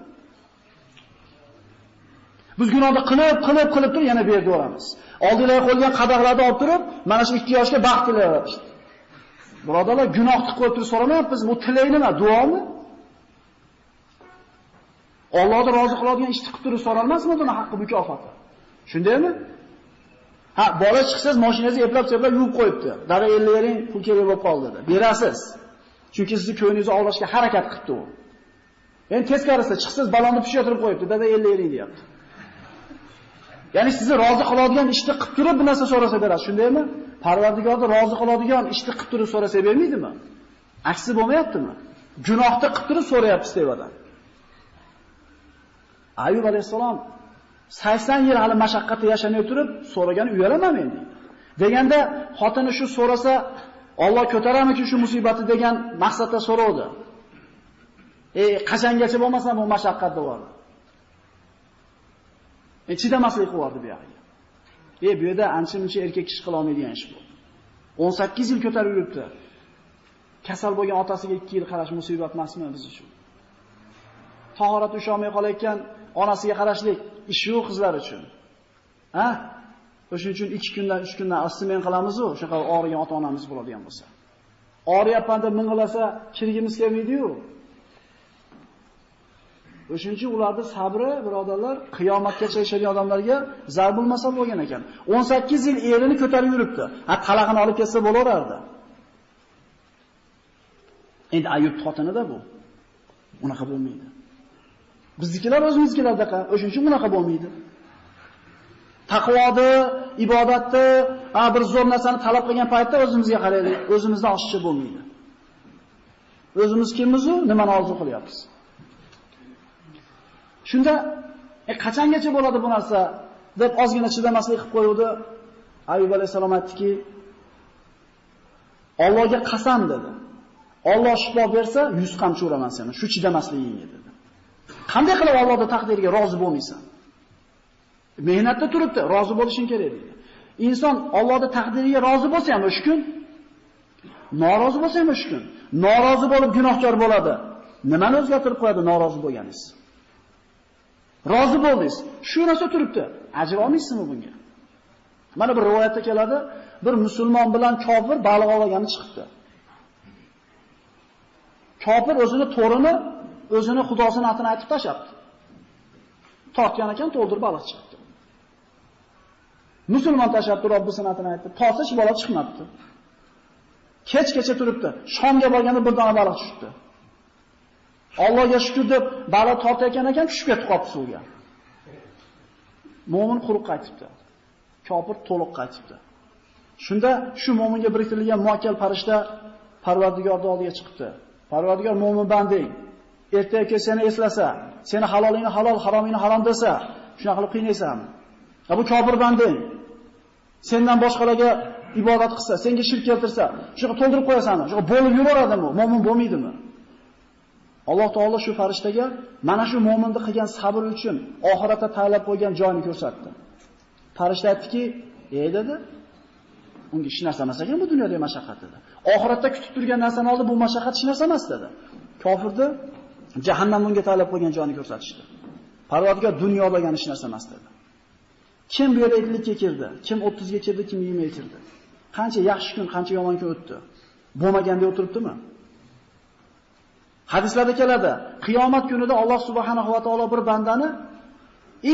Biz gunohni qilib turib yana berdi o'ramiz. Oldinglarga qo'ygan qadoqlarni olib turib, mana shu 2 yoshga baxt tilayapmiz. Birodarlar, gunohni qo'yib turib so'ramayapmiz. Bu tilay nima? Duomi? Allohni rozi qiladigan ishni qilib turib so'ralmasmi buni haqqi mukofoti? Shundaymi? Ha, bola chiqsangiz mashinangizni eplab-seplab yuvib qo'yibdi. Dada 50 bering, pul kerak bo'lib qoldi dedi. Berasiz. Chunki sizni ko'nglingizni ovlashga harakat qilibdi u. Endi teskarisi chiqsangiz balonni pishirib qo'yibdi. Dada 50 bering deyapti. Ya'ni sizni rozi qiladigan ishni qilib turib bu narsa so'rasa berasiz, shundaymi? Parvardigorni rozi qiladigan ishni qilib turib so'rasa bermaydimi? Aksi bo'lmayaptimi? Gunohni qilib turib so'rayapsiz devadan. Ayyub alayhisalom 80 yil hali mashaqqatda yashamay turib so'ragan uyalaman men deydi. Deganda xotini shu so'rasa Alloh ko'taramikin shu musibatni degan maqsadda so'rovdi. Qachongacha bo'lmasa bu mashaqqat bo'ladi. Chidamaslik qildi bu yerga. Bu yerda ancha-muncha erkak kishi qila olmaydigan ish bu. 18 yil ko'tarib yuribdi. Kasal bo'lgan otasiga 2 yil qarash musibat emasmi biz uchun? Tahorat usholmay qolayotgan onasiga qarashlik ish yo'q qizlar uchun. Ha? O'shuning uchun 2 kundan 3 kundan asmen qilamiz-ku, o'shaqa og'rigan ota-onamiz bo'ladigan bo'lsa. Og'riyapman deb ming'ilasa, kirgimiz kelmaydi-yu. O'shuning uchun ularning sabri, birodarlar, qiyomatgacha yashaydigan odamlarga zarbul masal bo'lgan ekan. 18 yil erini ko'tarib yuribdi. Ha, talaqini olib ketsa bo'laverardi. Endi Ayyub xotinida bu. Unaqa bo'lmaydi. Biznikilar o'zimizkilardaqa, o'shuning uchun unaqa bo'lmaydi. Taqvodi, ibodatni, bir zo'r narsani talab qilgan paytda o'zimizga qaraylik, o'zimizdan oshiqcha bo'lmaydi. O'zimiz kimmiz-u, nimani orzu qilyapmiz? Shunda qachongacha bo'ladi bu narsa deb ozgina chidamaslik qilib qo'ydi. Ayyub alayhisalom aytdiki, Allohga qasam dedi. Alloh shifo bersa, 100 qamchi uraman seni, shu chidamasligingga dedi. Qanday qilib Allohning taqdiriga rozi bo'lmaysan? Mehnatda turibdi, rozi bo'lishing kerak dedi. Inson Allohning taqdiriga rozi bo'lsa ham o'sha kun, norozi bo'lsa ham o'sha kun, norozi bo'lib gunohkor bo'ladi. Nimani o'zgartirib qo'yadi norozi bo'lganingiz? Rozi bo'ldingiz. Shu narsa turibdi. Ajr olmaysizmi bunga? Mana bir rivoyatda keladi, bir musulmon bilan kofir baliq ovlagani chiqibdi. Kofir o'zini to'rini, o'zini xudosini atini aytib tashlabdi. Tortgan ekan, to'ldirib baliq chiqdi. Musulmon tashlabdi, Robbisini atini aytdi. Tortsa hech bola chiqmabdi. Kechgacha turibdi. Shomga borganda bir dona baliq tushdi. Allohga shukr deb baliq tortayotgan ekan, tushib ketib qoldi suvga. Mo'min quruq qaytibdi. Kofir to'liq qaytibdi. Shunda shu mo'minga biriktirilgan muakkal farishta Parvardigorning oldiga chiqibdi. Parvardigor mo'min banding. Ertaga seni eslasa, seni halolingni halol, haromingni harom desa, shunaqa qilib qiynaysanmi? Bu kofir banding. Sendan boshqalarga ibodat qilsa, senga shirk keltirsa, shunaqa to'ldirib qo'yasanmi? Shunaqa bo'lib yuraveradimi? Mo'min bo'lmaydimi? Alloh taolo shu farishtaga mana shu mo'minni qilgan sabr uchun oxiratda tayyorlab qo'ygan joyini ko'rsatdi. Farishta aytdiki, dedi, unga hech narsa emas ekan bu dunyodagi mashaqqat dedi. Oxiratda kutib turgan narsani oldi, bu mashaqqat hech narsa emas dedi. Kofirni jahannam unga tayyorlab qo'ygan joyini ko'rsatishdi. Parvardigor dunyodagi hech narsa emas dedi. Kim bu yerga 50 ga kirdi, kim 30 ga kirdi, kim 20 ga kirdi. Qancha yaxshi kun, qancha yomon kun o'tdi. Bo'lmaganda o'tiribdimi? Hadislarda keladi, qiyomat kunida Alloh subhanahu va taolo bir bandani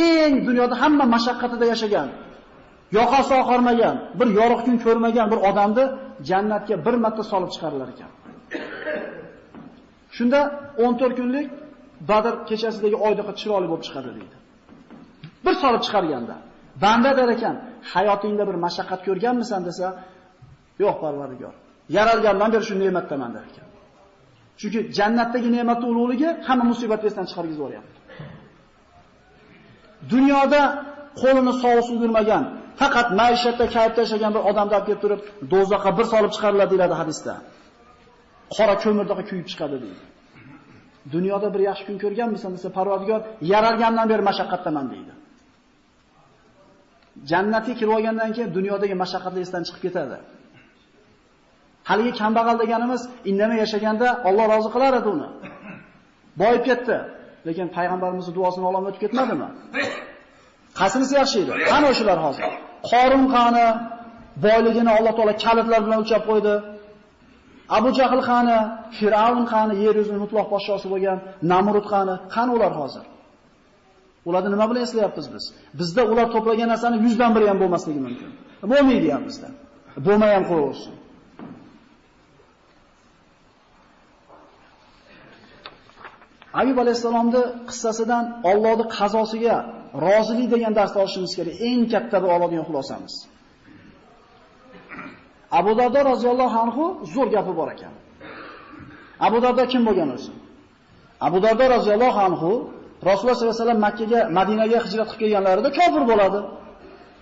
eng dunyoda hamma mashaqqatida yashagan, yoqasi oqarmagan, bir yorug' kun ko'rmagan bir odamni jannatga bir marta solib chiqarilar ekan. Shunda 14 kunlik Badr kechasidagi oydek chiroyli bo'lib chiqadi deydi. Bir solib chiqarganda banda der ekan, hayotingda bir mashaqqat ko'rganmisan desa, yo'q Parvardigor. Yaralgandan beri shu ne'matdaman der ekan. Chunki jannatdagi ne'matning ulug'ligi hamma musibatni esdan chiqargizib yuboryapti. Dunyoda qo'lini sovuq yurmagan, faqat maishatda kayfda yashagan bir odamni olib kelib turib, do'zaxga bir solib chiqariladi deyiladi hadisda. Qora ko'mirdaqa kuyib chiqadi deydi. Dunyoda bir yaxshi kun ko'rganmisan desa, Parvardigor yaralgandan beri mashaqqatdaman deydi. Jannatga kirib olgandan keyin dunyodagi mashaqqatlar esdan chiqib ketadi. Haligi kambag'al deganimiz indamay yashaganda Alloh rozi qilar edi uni. Boyib ketdi, lekin payg'ambarimizning duosini olib o'tib ketmadimi? Qasinisi yaxshi edi. Qani o'shalar hozir? Qorun qani, boyligini Alloh taolo kalitlar bilan o'lchab qo'ydi. Abu Jahl qani, Firavun qani, yer yuzining mutlaq podshosi bo'lgan Namrud qani ular hozir? Ularni nima bilan eslayapmiz biz? Bizda ular to'plagan narsani 100 dan biri ham bo'lmasligi mumkin. Bo'lmaydi ham bizda. Bo'lmay ham qo'yaversin. Ayyub alayhisalomning qissasidan Allohning qazosiga rozilik degan darsni olishimiz kerak. Eng katta bir oladigan xulosamiz. Abu Dardo roziyallohu anhu zo'r gapi bor ekan. Abu Dardo kim bo'lgan o'zi? Abu Dardo roziyallohu anhu Rasululloh sollallohu alayhi vasallam Makkaga, Madinaga hijrat qilib kelganlarida kofir bo'ladi.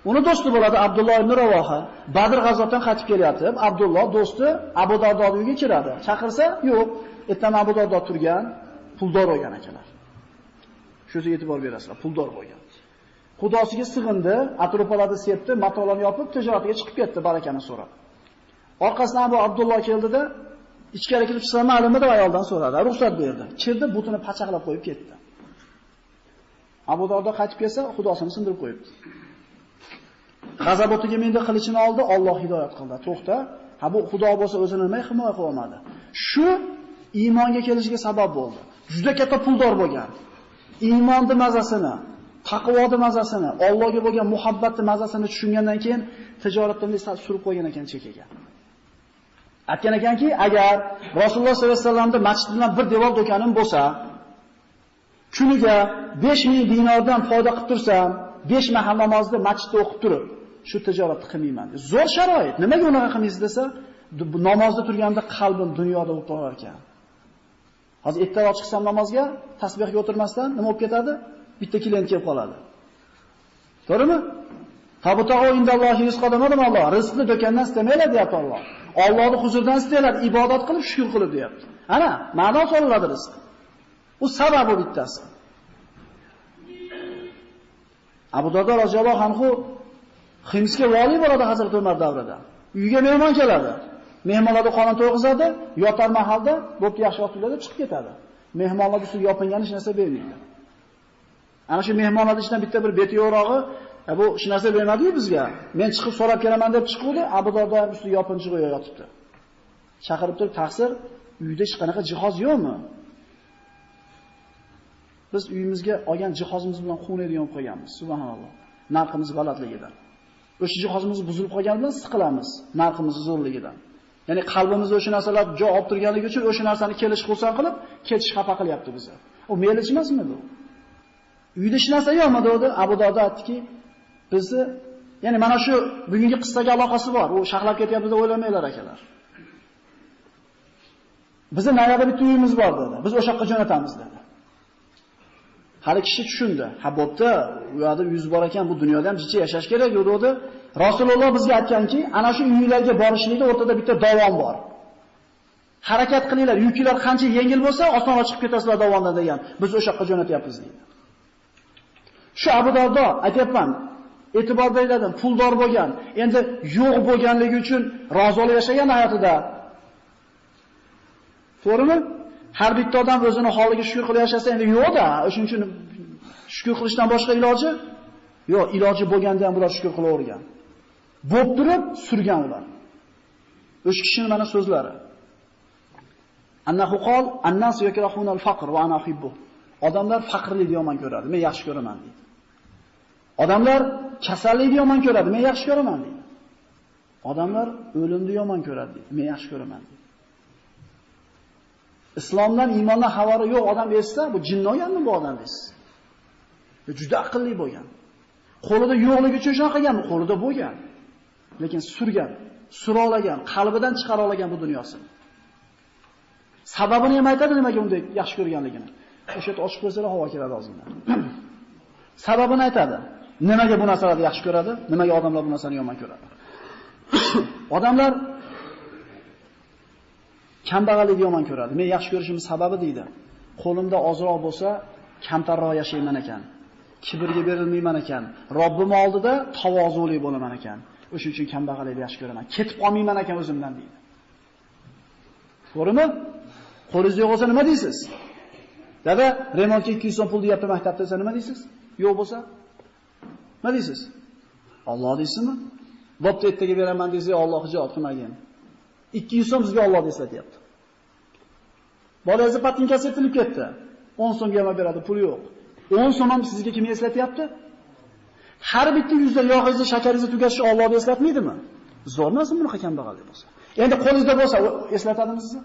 Uni do'sti bo'ladi Abdulloh ibn Ravoha. Badr g'azotidan qaytib kelyapti. Abdulloh do'sti Abu Dardoning uyiga kiradi. Chaqirsa, yo'q. Ertaman Abu Dardo turgan, puldor bo'lgan ekanlar. Shuga e'tibor berasizlar, puldor bo'lgan. Xudosiga sig'indi, atropalarni sepdi, matolarni yopib, tijoratiga chiqib ketdi, barakani so'rab. Orqasidan Abu Abdulloh keldida, ichkari kirib chiqsa ma'lummi deb ayoldan so'radi, ruxsat berdi. Chirdi, butini pachaqlab qo'yib ketdi. Abu Dardo qaytib kelsa, xudosini sindirib qo'yibdi. G'azab o'tiga menda qilichini oldi, Alloh hidoyat qildi. To'xta, ha bu xudo bo'lsa o'zini nima himoya qila olmadi. Shu iymonga kelishiga sabab bo'ldi. Juda katta puldor bo'lgan. Iymonning mazasini, taqvoning mazasini, Allohga bo'lgan muhabbatning mazasini tushungandan keyin tijoratdan surib qo'ygan ekan chekaga. Aytgan ekanki, agar Rasululloh sollallohu alayhi vasallamning masjid bilan bir devor do'konim bo'lsa, kuniga 5000 dinordan foyda qilib tursam, 5 mahal namozni masjidda o'qib turib, shu tijoratni qilmayman. Zo'r sharoit. Nimaga unaqa qilmaysiz desa, namozda turganda qalbim dunyoda bo'lib qolar ekan. Hozir ertaroq chiqsam namozga, tasbihga o'tirmasdan nima bo'lib ketadi? Bitta klient kelib qoladi. To'g'rimi? Tabutaqo indallohi rizqo demadimi Alloh? Rizqni do'kondan istamaylar deyapti Alloh. Allohning huzuridan istaylar, ibodat qilib, shukr qilib deyapti. Ana, ma'no so'raladi rizq. Bu sababi bittasi. Abu Dardo roziyallohu anhu Himsga vali bo'ladi Hazrat Umar davrida. Uyga mehmon keladi. Mehmonlarga qonun to'yg'izadi, yotar mahalda bo'pti yaxshi otib deb chiqib ketadi. Mehmonlar ustiga yopingan hech narsa bermaydi. Ana shu mehmonlar ichidan bitta bir beti yo'rog'i, bu hech narsa bermadi-yu bizga. Men chiqib so'rab kelaman deb chiquvdi, Abu Dardo usti yopinchiq yotibdi. Chaqirib turib, "Taqsir, uyda hech qanaqa jihoz yo'qmi?" Biz uyimizga olgan jihozimiz bilan quvnaydigan bo'lib qolganmiz. Subhanalloh. Narximiz balandligidan. O'sha jihozimiz buzilib qolgani bilan siqilamiz, narximiz zo'rligidan. Ya'ni qalbimizda o'sha narsalar joy olib turganligi uchun o'sha narsani kelish xursand qilib, ketish xafa qilyapti bizni. U melish emasmi bu? Uyda hech narsa yo'qmi dedi. Abu Dardo aytdiki, bizni, ya'ni mana shu bugungi qissaga aloqasi bor. U shaxlab ketyapti deb o'ylamanglar akalar. Bizning nayada bitta uyimiz bor dedi. Biz o'sha yoqqa jo'natamiz dedi. Hali kishi tushundi. Ha bo'pti, u yerda uyingiz bor ekan, bu dunyoda ham jicha yashash kerak dedi. Rasululloh bizga aytganki, ana shu uylarga borishlikda o'rtada bitta dovon bor. Harakat qilinglar, yuklar qancha yengil bo'lsa, oson chiqib ketasizlar dovondan degan. Biz o'sha yoqqa jo'natyapmiz dedi. Shu Abu Dardo aytayapman, e'tibor berdim, puldor bo'lgan, endi yo'q bo'lganligi uchun rozi yashagan hayotida. To'g'rimi? Har bitta odam o'zini holiga shukr qilib yashasa endi yo'q-da, o'shuning uchun shukr qilishdan boshqa iloji yo'q, iloji bo'lganda ham bular shukr qilavergan. Bo'p turib surgan ular. O'sha kishining mana so'zlari. Annahu qol, annas yakrahuna al-faqr va ana uhibbu. Odamlar faqrlikni yomon ko'radi, men yaxshi ko'raman deydi. Odamlar kasallikni yomon ko'radi, men yaxshi ko'raman deydi. Odamlar o'limni yomon ko'radi deydi, men yaxshi ko'raman deydi. Islomdan, iymondan xabari yo'q odam esa, bu jinni olganmi bu odam deysiz? Juda aqlli bo'lgan. Qo'lida yo'qligi uchun shunaqa qilganmi? Qo'lida bo'lgan. Lekin surgan, surolagan, qalbidan chiqara olagan bu dunyosini. Sababini ham aytadi nimaga unday yaxshi ko'rganligini. O'sha yerda ochib qo'ysalar havo keladi ozgina. Sababini aytadi. Nimaga bu narsalarni yaxshi ko'radi? Nimaga odamlar bu narsani yomon ko'radi? Odamlar kambag'allikni yomon ko'radi. Men yaxshi ko'rishimning sababi deydi. Qo'limda ozroq bo'lsa, kamtarroq yashayman ekan. Kibrga berilmayman ekan. Robbim oldida tavozulik bo'laman ekan. O'shuning uchun kambag'allikni yaxshi ko'raman. Ketib qolmayman ekan o'zimdan deydi. To'g'rimi? Qo'lingizda yo'q bo'lsa nima deysiz? Dada, remontga 200 so'm pul deyapti maktabda desa nima deysiz? Yo'q bo'lsa? Nima deysiz? Alloh deysizmi? Bo'pti, ertaga beraman desa, Alloh ijod qilmagan. 200 so'm bizga Alloh deslatyapti. Bolangizni patinkasi etilib ketdi. 10 so'mga ham beradi, pul yo'q. 10 so'm ham sizga kim eslatyapti? Har bitta yuzda yog'ingizni, shakaringizni tugatish Alloh eslatmaydimi? Zo'r emasmi bunaqa kambag'allik bo'lsa? Endi qo'lingizda bo'lsa eslatadimi sizni?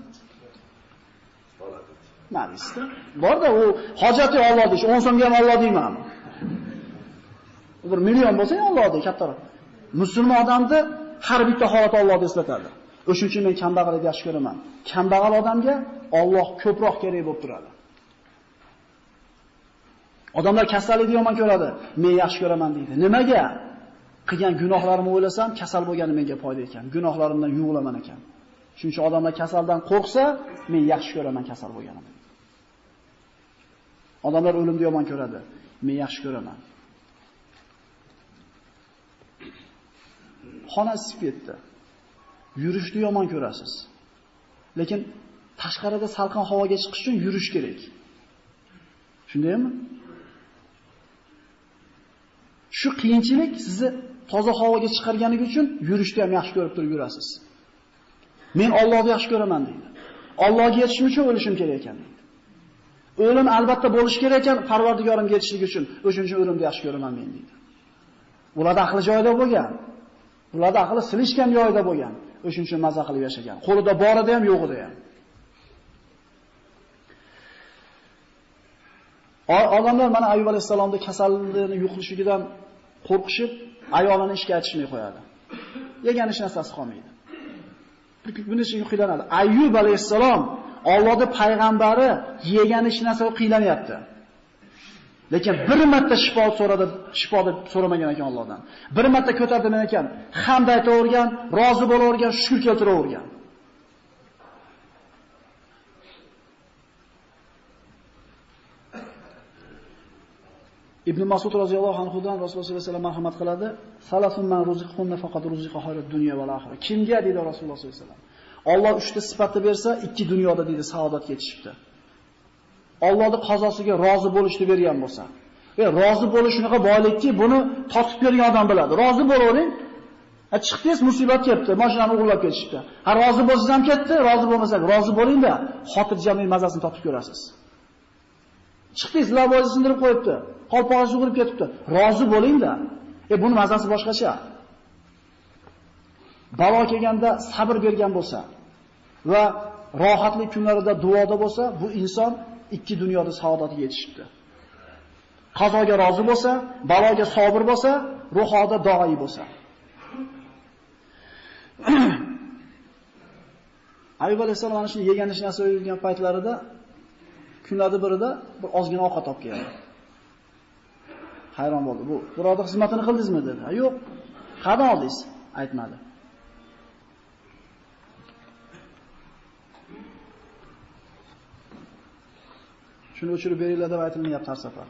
Ma'nisida. Borda u hojati Alloh deyish, 10 so'mga ham Alloh deyman. Bir million bo'lsa ham Alloh dey, kattaroq. Musulmon odamni har bitta holat Allohni eslatadi. O'shuning uchun men kambag'allikni yaxshi ko'raman. Kambag'al odamga Alloh ko'proq kerak bo'lib turadi. Odamlar kasallikni yomon ko'radi, men yaxshi ko'raman deydi. Nimaga? Qilgan gunohlarimni o'ylasam, kasal bo'lgani menga foyda ekan. Gunohlarimdan yuvilaman ekan. Shuning uchun odamlar kasaldan qo'rqsa, men yaxshi ko'raman kasal bo'lganimni. Odamlar o'limni yomon ko'radi, men yaxshi ko'raman. Xona isib ketdi. Yurishni yomon ko'rasiz. Lekin tashqarida salqin havoga chiqish uchun yurish kerak. Shundaymi? Shu qiyinchilik sizni toza havoga chiqarganligi uchun yurishni ham yaxshi ko'rib turib yurasiz. Men Allohni yaxshi ko'raman deydi. Allohga yetishim uchun o'lishim kerak ekan deydi. O'lim albatta bo'lish kerak ekan, Parvardigorimga yetishligi uchun, o'shuning uchun o'limni yaxshi ko'raman men deydi. Ular aqli joyida bo'lgan. Ular aqli silishgan joyida bo'lgan. O'shuning uchun mazza qilib yashagan. Qo'lida borida ham, yo'g'ida ham. Odamlar mana Ayyub alayhisalomning kasalligini yo'qlishigidan qo'rqishib, ayolini ishga aytishmay qo'yadi. Yegan ish narsasi qolmaydi. Buni uchun qiynaladi. Ayyub alayhisalom Allohning payg'ambari yegan ish narsaga qiynlanyapti. Lekin bir marta shifo so'radi, shifoni so'ramagan ekan Allohdan. Bir marta ko'tardilar ekan, hamd aytavergan, rozi bo'lavergan, shukr keltiravergan. Ibn Mas'ud roziyallohu anhudan Rasululloh sollallohu alayhi vasallam marhamat qiladi. Salasun man ruziqhunna faqat ruziqa hayrat dunya va oxira. Kimga dedi Rasululloh sollallohu alayhi vasallam? Alloh 3 ta sifatni bersa, 2 dunyoda dedi saodat yetishibdi. Allohning qazosiga rozi bo'lishni bergan bo'lsa, Rozi bo'lish shunaqa boylikki, buni totib bergan odam biladi. Rozi bo'lavering. Chiqdingiz, musibat kelibdi, mashinani o'g'irlab ketishdi. Rozi bo'lsangiz ham ketdi, rozi bo'lmasangiz rozi bo'ling-da, xotirjamlik mazasini totib ko'rasiz. Chiqdingiz, lavozni sindirib qo'yibdi, qalpog'i sug'urib ketibdi. Rozi bo'ling-da. Buni mazasi boshqacha. Balo kelganda sabr bergan bo'lsa va rohatli kunlarida duoda bo'lsa, bu inson ikki dunyoda saodatga yetishibdi. Qazoga rozi bo'lsa, baloga sabr bo'lsa, ruhoda doi bo'lsa. Ayyub alayhisalom ana shu yegan narsa o'yilgan paytlarida kunlarda birida bir ozgina ovqat olib keldi. Hayron bo'ldi. Bu birodar xizmatini qildingizmi dedi. Yo'q. Qadam oldingiz? Aytmadi. Shuni o'chirib beringlar deb aytilmayapti har safar.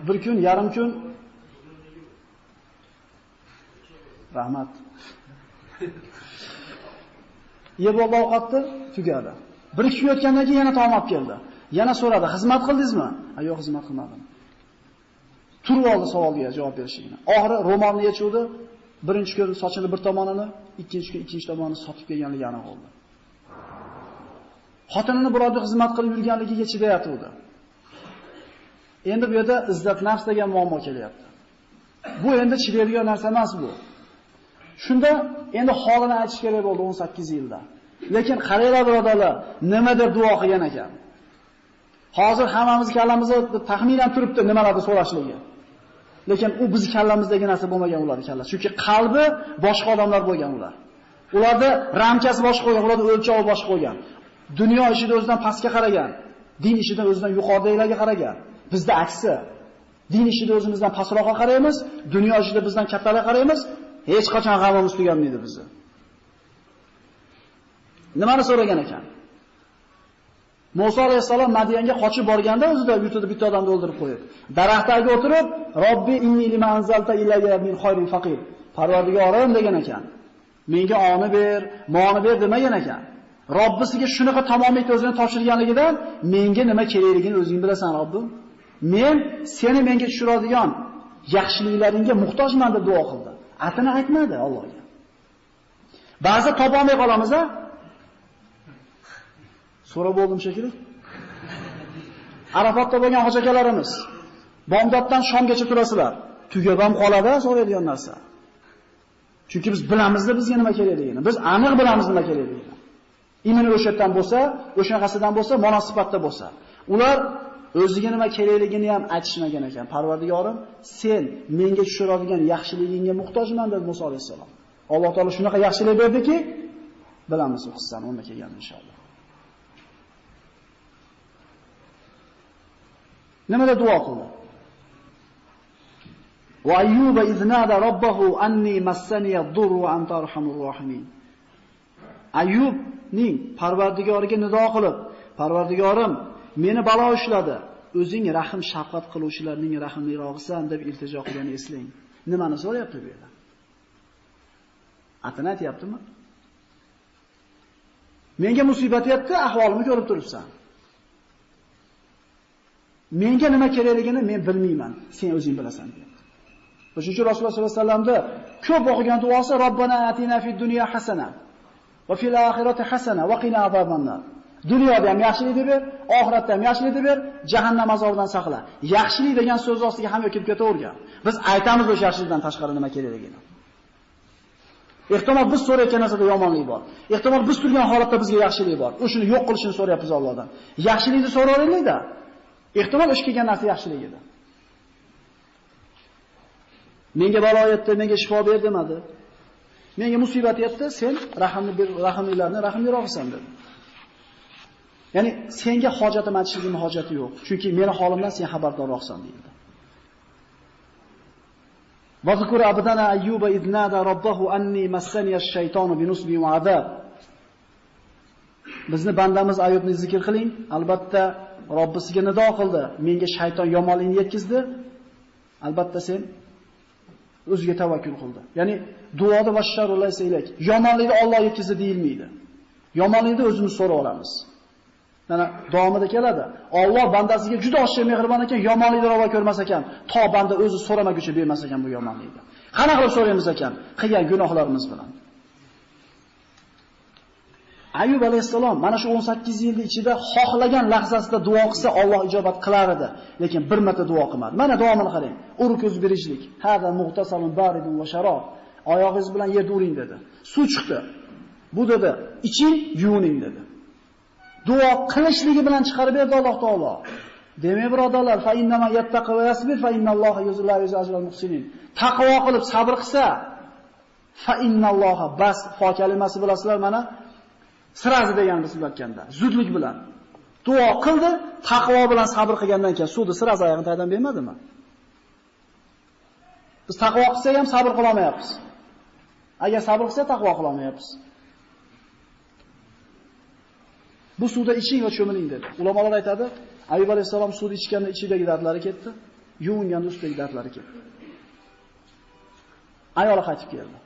Bir kun, yarim kun rahmat. Yeb oldi ovqatni, tugadi. Bir ikki kun o'tgandan keyin yana taom olib keldi. Yana so'radi, "Xizmat qildingizmi?" "Yo'q, xizmat qilmadim." Turib oldi savolga javob berishini. Oxiri ro'molni yechuvdi. Birinchi kun sochini bir tomonini, ikkinchi kun ikkinchi tomonini sotib kelganligi aniq bo'ldi. Xotinini birodar xizmat qilib yurganligiga chidayotdi. Endi bu yerda izzat nafs degan muammo kelyapti. Bu endi chidaydigan narsa emas bu. Shunda endi holini aytish kerak bo'ldi 18 yilda. Lekin qaranglar birodarlar, nimadir duo qilgan ekan. Hozir hammamiz kallamizda taxminan turibdi nimalarni so'rashligi. Lekin u biz kallamizdagi narsa bo'lmagan ularning kallasi. Chunki qalbi boshqa odamlar bo'lgan ular. Ularda ramkasi boshqa bo'lgan, ularda o'lchovi boshqa bo'lgan. Dunyo ishida o'zidan pastga qaragan, din ishida o'zidan yuqoridagilarga qaragan. Bizda aksi. Din ishida o'zimizdan pastroqqa qaraymiz, dunyo ishida bizdan kattalarga qaraymiz. Hech qachon g'amimiz tuganmaydi bizni. Nimani so'ragan ekan? Musa alayhisalom Madiyanga qochib borganda o'zida yutida bitta odamni o'ldirib qo'yib, daraxtga o'tirib, "Robbi inni lima anzalta ilayya min khayrin faqir." Parvardigorim degan ekan. Menga oni ber, moni ber demagan ekan. Robbisiga shunaqa tamomiyat o'zini topshirganligidan, menga nima kerakligini o'zing bilasan, Robbim. Men seni menga tushiradigan yaxshiliklaringga muhtojman deb duo qildi. Atini aytmadi Allohga. Ba'zi topolmay qolamiz-a? So'rab bo'ldim shekilli. Arafatda bo'lgan hoji akalarimiz, Bomdoddan Shomgacha turasizlar. Tugab ham qoladi so'raydigan narsa. Chunki biz bilamiz bizga nima kerakligini. Biz aniq bilamiz nima kerakligini. Imini o'shatdan bo'lsa, o'shanaqasidan bo'lsa, munosabatda bo'lsa. Ular o'ziga nima kerakligini ham aytishmagan ekan. Parvardigorim, sen menga tushiradigan yaxshiligingga muhtojman dedi Musa alayhisalom. Alloh taolo shunaqa yaxshilik berdiki, bilamiz u qissani unda kelgan inshaalloh. Nimada duo qildi? Va Ayyuba iznada robbahu anni massani ad-durru wa anta arhamur rohimin. Ayyubning Parvardigoriga nido qilib, Parvardigorim, meni balo ushladi. O'zing rahim shafqat qiluvchilarning rahimlirog'isan deb iltijo qilganini eslang. Nimani so'rayapti bu yerda? Atini aytayaptimi? Menga musibat yetdi, ahvolimni ko'rib turibsan. Menga nima kerakligini men bilmayman, sen o'zing bilasan dedi. O'shuning uchun Rasululloh sollallohu alayhi vasallamda ko'p o'qigan duosi Robbana atina fid dunya hasana va fil oxirati hasana va qina azobannar. Dunyoda ham yaxshilik ber, oxiratda ham yaxshilik ber, jahannam azobidan saqla. Yaxshilik degan so'z ostiga hamma kirib ketavergan. Biz aytamiz o'sha yaxshilikdan tashqari nima kerakligini. Ehtimol biz so'rayotgan narsada yomonlik bor. Ehtimol biz turgan holatda bizga yaxshilik bor. O'shuni yo'q qilishini so'rayapmiz Allohdan. Yaxshilikni so'raylik-da. Ehtimol o'sha kelgan narsa yaxshilik edi. Menga balo yetdi, menga shifo ber demadi. Menga musibat yetdi, sen rahimlilarni rahimliroqsan dedi. Ya'ni senga hojatim aytishimning hojati yo'q. Chunki meni holimdan sen xabardorroqsan deydi. Va zikr abdana ayyuba idnada robbahu anni massani ash-shaytonu binusbi wa adab. Bizni bandamiz Ayyubni zikr qiling. Albatta Robbisiga nido qildi. Menga shayton yomonlikni yetkizdi. Albatta sen o'ziga tavakkul qildi. Ya'ni duoda vasharru laysa ilayk. Yomonlikni Alloh yetkizdi deyilmaydi. Yomonlikni o'zimiz so'rab olamiz. Mana davomida keladi. Alloh bandasiga juda oshiq mehribon ekan, yomonlikni ravo ko'rmas ekan, to banda o'zi so'ramaguncha bermas ekan bu yomonlikni. Qanaqa qilib so'raymiz ekan? Qilgan gunohlarimiz bilan. Ayyub alayhissalom mana shu 18 yil ichida xohlagan lahzasida duo qilsa Alloh ijobat qilar edi, lekin bir marta duo qilmadi. Mana davomini qarang. Urukuz berishlik. Hada muhtasalun baridun va sharob. Oyog'ingiz bilan yerda uring dedi. Suv chiqdi. Bu dedi, iching, yuvining dedi. Duo qilishligi bilan chiqarib berdi Alloh taolo. Demak, birodarlar, fa innama yattaqi va yasbir fa innalloha yuzillu ajral muhsinin. Taqvo qilib sabr qilsa, fa innalloha bas fo kalimasi bilasizlar mana sirazi deganimiz sizlar aytganda, zudlik bilan duo qildi, taqvo bilan sabr qilgandan keyin suvni sirazi oyog'ini taydan bermadimi? Biz taqvo qilsak ham sabr qila olmayapmiz. Agar sabr qilsak taqvo qila olmayapmiz. Bu suvda iching va cho'miling dedi. Ulamolar aytadi, Ayyub alayhisalom suvni ichganda ichidagi dardlari ketdi, yuvinganda ustidagi dardlari ketdi. Ayoli qaytib keldi.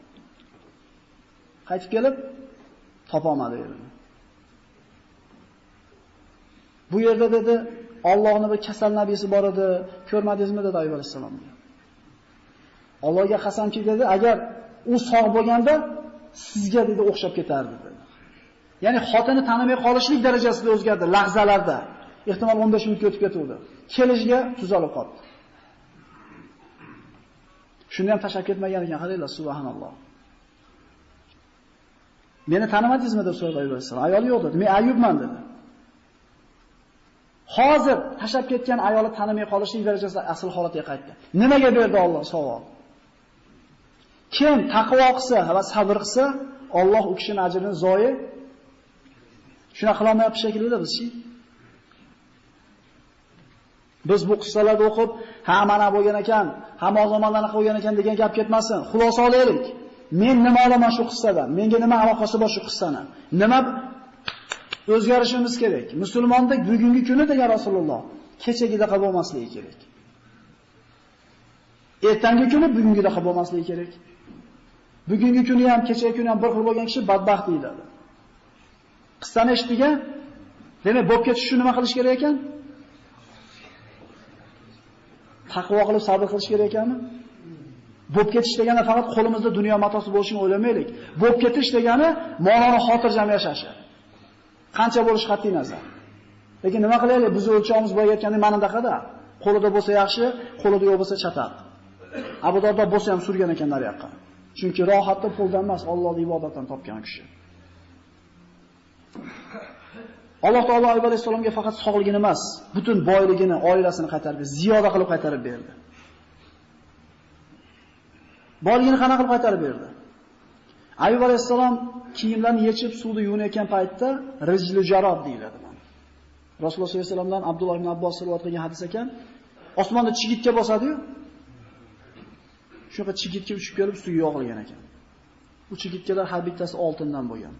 Qaytib kelib topolmadi erini. Bu yerda dedi, Allohning bir kasal nabiysi bor edi, ko'rmadingizmi dedi Ayyub alayhisalomga. Allohga qasamki dedi, agar u sog' bo'lganda sizga dedi o'xshab ketardi dedi. Ya'ni xotini tanimay qolishlik darajasida o'zgardi lahzalarda. Ehtimol 15 minutga o'tib ketuvdi. Kelishiga tuzalib qoldi. Shuni ham tashab ketmagan ekan, qaranglar, subhanalloh. Meni tanimadingizmi deb so'radi Ayyub alayhisalom. Ayoli yo'q dedi. Men Ayyubman dedi. Hozir tashab ketgan ayoli tanimay qolishlik darajasida asl holatiga qaytdi. Nimaga berdi Alloh savol? Kim taqvo qilsa va sabr qilsa, Alloh u kishining ajrini zoyi shuna qila olmayapti shekilda bizchi. Biz bu qissalarni o'qib, ha mana bo'lgan ekan, hamma zamonlarda bo'lgan ekan degan gap ketmasin. Xulosa olaylik. Men nima olaman shu qissadan? Menga nima aloqasi bor shu qissani? Nima o'zgarishimiz kerak? Musulmonda bugungi kuni degan Rasululloh kechagidaqa bo'lmasligi kerak. Ertangi kuni bugungidaqa bo'lmasligi kerak. Bugungi kuni ham kechagi kuni ham bir xil bo'lgan kishi badbaxt deyiladi. Qissani eshitgan, demak, bo'lib ketish uchun nima qilish kerak ekan? Taqvo qilib sabr qilish kerak ekanmi? Bo'lib ketish degani faqat qo'limizda dunyo matosi bo'lishini o'ylamaylik. Bo'lib ketish degani moloni xotirjam yashashi. Qancha bo'lish qat'iy nazar. Lekin nima qilaylik? Biz o'lchog'imiz bo'layotganda mana daqada. Qo'lida bo'lsa yaxshi, qo'lida yo'q bo'lsa chataq. Abu Dardo bo'lsa ham surgan ekan nariyoqqa. Chunki rohatni puldan emas, Allohning ibodatdan topgan kishi. Alloh taolo Ayyub alayhisalomga faqat sog'ligini emas, butun boyligini, oilasini qaytarib, ziyoda qilib qaytarib berdi. Borligini qanaqa qilib qaytarib berdi? Ayyub alayhisalom kiyimlarini yechib suvda yuvinayotgan paytda rijlu jarob deyiladi. Rasululloh sollallohu alayhi vasallamdan Abdulloh ibn Abbos rivoyat qilgan hadis ekan, osmonda chigitga bosadi-yu. Shunaqa chigitga uchib kelib suvga yog'ilgan ekan. Bu chigitkalar har bittasi oltindan bo'lgan.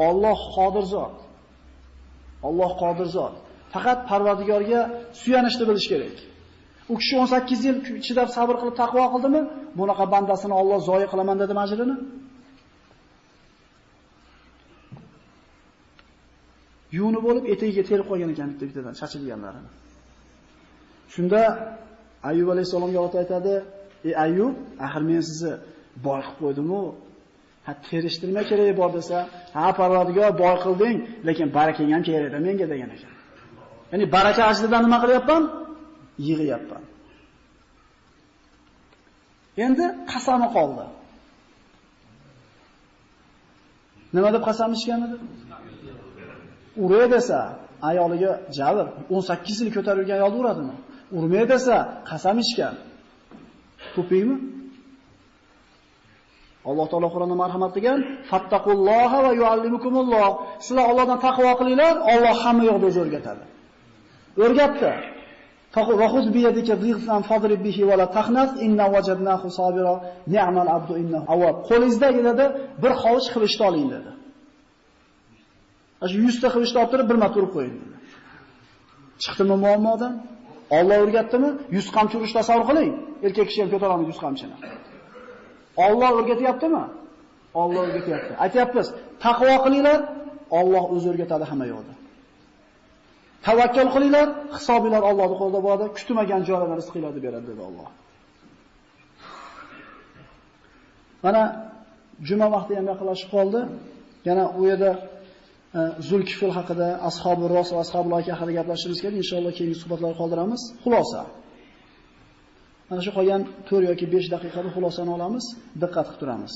Alloh qodir zot. Alloh qodir zot. Faqat Parvardigorga suyanishni bilish kerak. U kishi 18 yil chidab sabr qilib taqvo qildimi? Bunaqa bandasini Alloh zoyi qilaman dedi majrini. Yuni bo'lib etagiga terib qo'ygan ekan bittadan chachilganlarini. Shunda Ayyub alayhisalomga ot aytadi: "Ey Ayyub, axir men sizni boy qilib qo'ydim-ku. Ha terishtirma keragi bor desa, ha Parvardigor boy qilding, lekin barakang ham kerak edi menga" degan ekan. Ya'ni baraka ajridan nima qilyapman? Yig'yapman. Endi qasami qoldi. Nima deb qasam ichgan edi? Uray desa, ayoliga jabr 18 yil ko'tarib yurgan ayolni uradimi? Urmay desa, qasam ichgan. To'pingmi? Alloh taolo Qur'onda marhamat qilgan, "Fattaqulloha va yuallimukumulloh." Sizlar Allohdan taqvo qilinglar, Alloh hamma yo'qda o'zi o'rgatadi. O'rgatdi. Faqud biyadika dhigfan fadrib bihi va la takhnas inna wajadnahu sabira ni'mal abdu innahu awwab. Qo'lingizdagi dedi, bir hovuch qilichni oling dedi. Shu 100 ta qilichni olib turib bir marta urib qo'ying dedi. Chiqdimi muammodan? Alloh o'rgatdimi? 100 qamchi urish tasavvur qiling. Erkak kishi ham ko'tara olmaydi 100 qamchini. Alloh o'rgatyaptimi? Alloh o'rgatyapti. Aytyapmiz, taqvo qilinglar, Alloh o'zi o'rgatadi hamma yo'lda. Tavakkal qilinglar, hisobinglar Allohning qo'lida bo'ladi, kutmagan joylardan rizqinglarni beradi dedi Alloh. Mana juma vaqti ham yaqinlashib qoldi. Yana u yerda Zulkifl haqida, Ashabul Ros va Ashabul Ayka haqida gaplashishimiz kerak. Inshaalloh keyingi suhbatlarda qoldiramiz. Xulosa. Mana shu qolgan 4 yoki 5 daqiqada xulosani olamiz, diqqat qilib turamiz.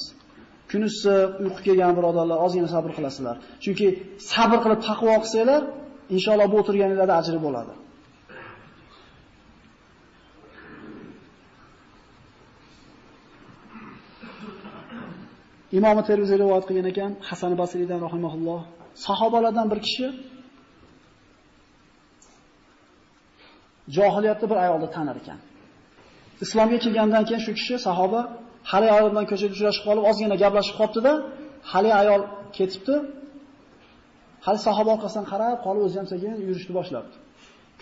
Kunisi uyqu kelgan birodarlar ozgina sabr qilasizlar. Chunki sabr qilib taqvo qilsanglar, inshaalloh bu o'tirganingizda ajri bo'ladi. Imom Termiziy rivoyat qilgan ekan, Hasan Basriydan rahimahulloh, sahobalardan bir kishi johiliyatda bir ayolni tanar ekan. Islomga kelgandan keyin shu kishi sahoba hali ayol bilan ko'chada uchrashib qolib, ozgina gaplashib qolibdi-da, hali ayol ketibdi. Hali sahoba orqasidan qarab, qolib o'zi ham sekin yurishni boshlabdi.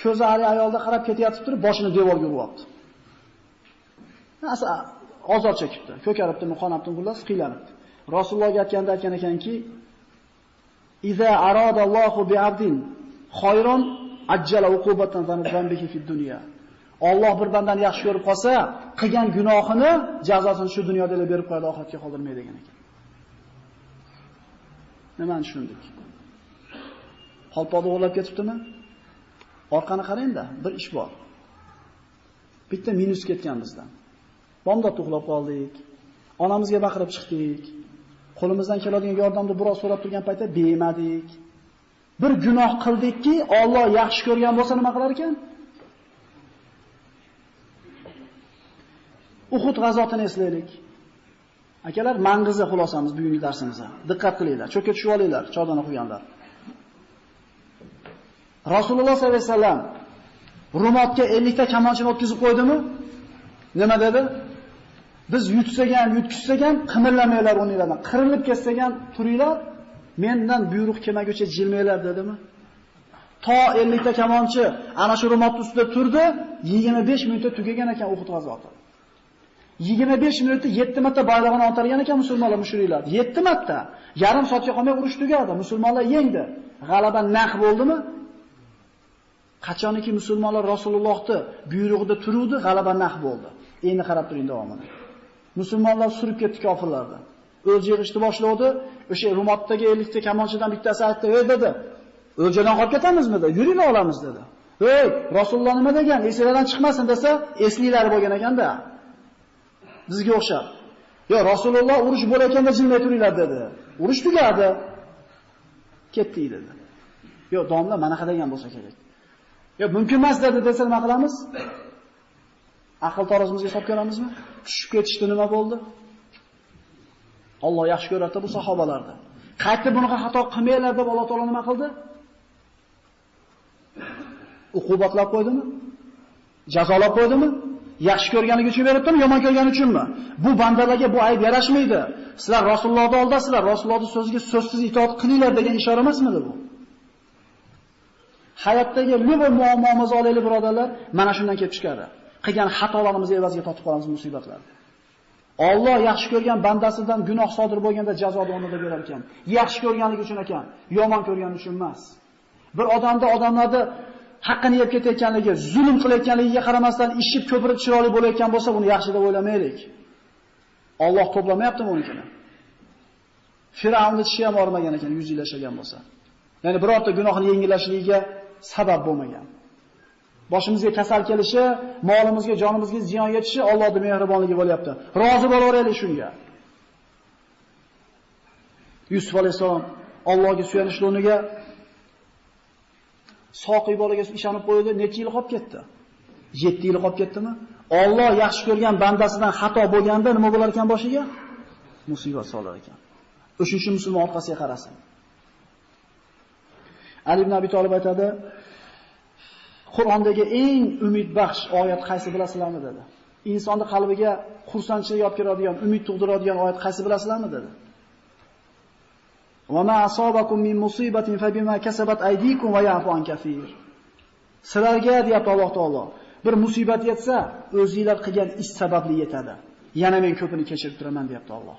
Ko'zi hali ayolda qarab ketayotib turib, boshini devorga uryapti. Azob chekibdi, ko'karibdi, qonabdi, xullas qiylanibdi. Rasulullohga aytganda aytgan ekanki, "Iza aradallohu bi'abdin khayron ajjala uqubatan zanbihi fid dunya." Alloh bir bandani yaxshi ko'rib qolsa, qilgan gunohini jazosini shu dunyoda berib qo'yadi, oxiratga qoldirmaydi degan ekan. Nimani tushundik? Qalpoqni o'g'irlab ketibdimi? Orqani qarang-da, bir ish bor. Bitta minus ketgan bizdan. Bomdod uxlab qoldik. Onamizga baqirib chiqdik. Qo'limizdan keladigan yordamni biroz so'rab turgan paytda bermadik. Bir gunoh qildikki, Alloh yaxshi ko'rgan bo'lsa nima qilar ekan? Uhud g'azotini eslaylik. Akalar, mang'izi xulosamiz bugungi darsimizga. Diqqat qilinglar, cho'kka tushib olinglar, chordana qo'yganlar. Rasululloh sollallohu alayhi vasallam Rumotga 50 ta kamonchini o'tkazib qo'ydimi? Nima dedi? Biz yutkizsak ham qimirlamanglar o'rninglardan. Qirilib ketsak ham turinglar, mendan buyruq kelmaguncha jilmanglar dedimi? To 50 ta kamonchi ana shu Rumot ustida turdi, 25 minutda tugagan ekan Uhud g'azoti. 25 minutda 7 marta bayrog'ini otargan ekan musulmonlar mushriklar. 7 marta. Yarim soatga qolmay urush tugadi. Musulmonlar yengdi. G'alaba naq bo'ldimi? Qachoniki musulmonlar Rasulullohning buyrug'ida turuvdi, g'alaba naq bo'ldi. Endi qarab turing davomini. Musulmonlar surib ketdi kofirlarni. O'lja yig'ishni boshladi. O'sha Rumotdagi 50 ta kamonchidan bittasi aytdi, "Ey" dedi. "O'ljadan qolib ketamizmi?" dedi. "Yuringlar olamiz" dedi. "Ey, Rasululloh nima degan? Esinglardan chiqmasin" desa, esliklari bo'lgan ekanda. Bizga o'xshab. "Yo, Rasululloh urush bo'layotganda jilmay turinglar" dedi. Urush tugadi. Ketdik dedi. "Yo, domla mana qadagan bo'lsa kerak." "Yo, mumkin emas" dedi desa nima qilamiz? Aql tarozimizga hisob ko'ramizmi? Tushib ketishdi nima bo'ldi? Alloh yaxshi ko'radi bu sahobalarni. Qaytib bunaqa xato qilmanglar deb Alloh taolo nima qildi? Uqubatlab qo'ydimi? Jazolab qo'ydimi? Yaxshi ko'rganligi uchun beribdimi, yomon ko'rgani uchunmi? Bu bandalarga bu ayb yarashmaydi. Sizlar Rasulullohning oldasizlar, Rasulullohning so'ziga so'zsiz itoat qilinglar degan ishora emasmidi bu? Hayotdagi любой muammomizni olaylik birodarlar, mana shundan kelib chiqadi. Qilgan xatolarimizni evaziga totib qolamiz musibatlarni. Alloh yaxshi ko'rgan bandasidan gunoh sodir bo'lganda jazoni o'rnida berar ekan. Yaxshi ko'rganligi uchun ekan, yomon ko'rgani uchun emas. Bir odamlarni haqqini yeb ketayotganligi, zulm qilayotganligiga qaramasdan ishib ko'pirib chiroyli bo'layotgan bo'lsa, buni yaxshi deb o'ylamaylik. Alloh to'plamayaptimi unikini? Firavnning tishi ham ormagan ekan 100 yil yashagan bo'lsa. Ya'ni birorta gunohni yengillashligiga sabab bo'lmagan. Boshimizga kasal kelishi, molimizga, jonimizga ziyon yetishi Allohning mehribonligi bo'lyapti. Rozi bo'laveraylik shunga. Yusuf alayhisalom Allohga suyanishli o'rniga soqiy bolaga ishonib qo'ydi, necha yil qolib ketdi? 7 yil qolib ketdimi? Alloh yaxshi ko'rgan bandasidan xato bo'lganda nima bo'lar ekan boshiga? Musibat solar ekan. O'shuning uchun musulmon orqasiga qarasin. Ali ibn Abi Talib aytadi, Qur'ondagi eng umidbaxsh oyat qaysi bilasizlarmi dedi. Insonning qalbiga xursandchilik olib keladigan, umid tug'diradigan oyat qaysi bilasizlarmi dedi. "Va ma asobakum min musibatin fa bima kasabat aydikum va ya'fu an kafir." Sizlarga deyapti Alloh taolo, bir musibat yetsa, o'zingizlar qilgan ish sababli yetadi. Yana men ko'pini kechirib turaman deyapti Alloh.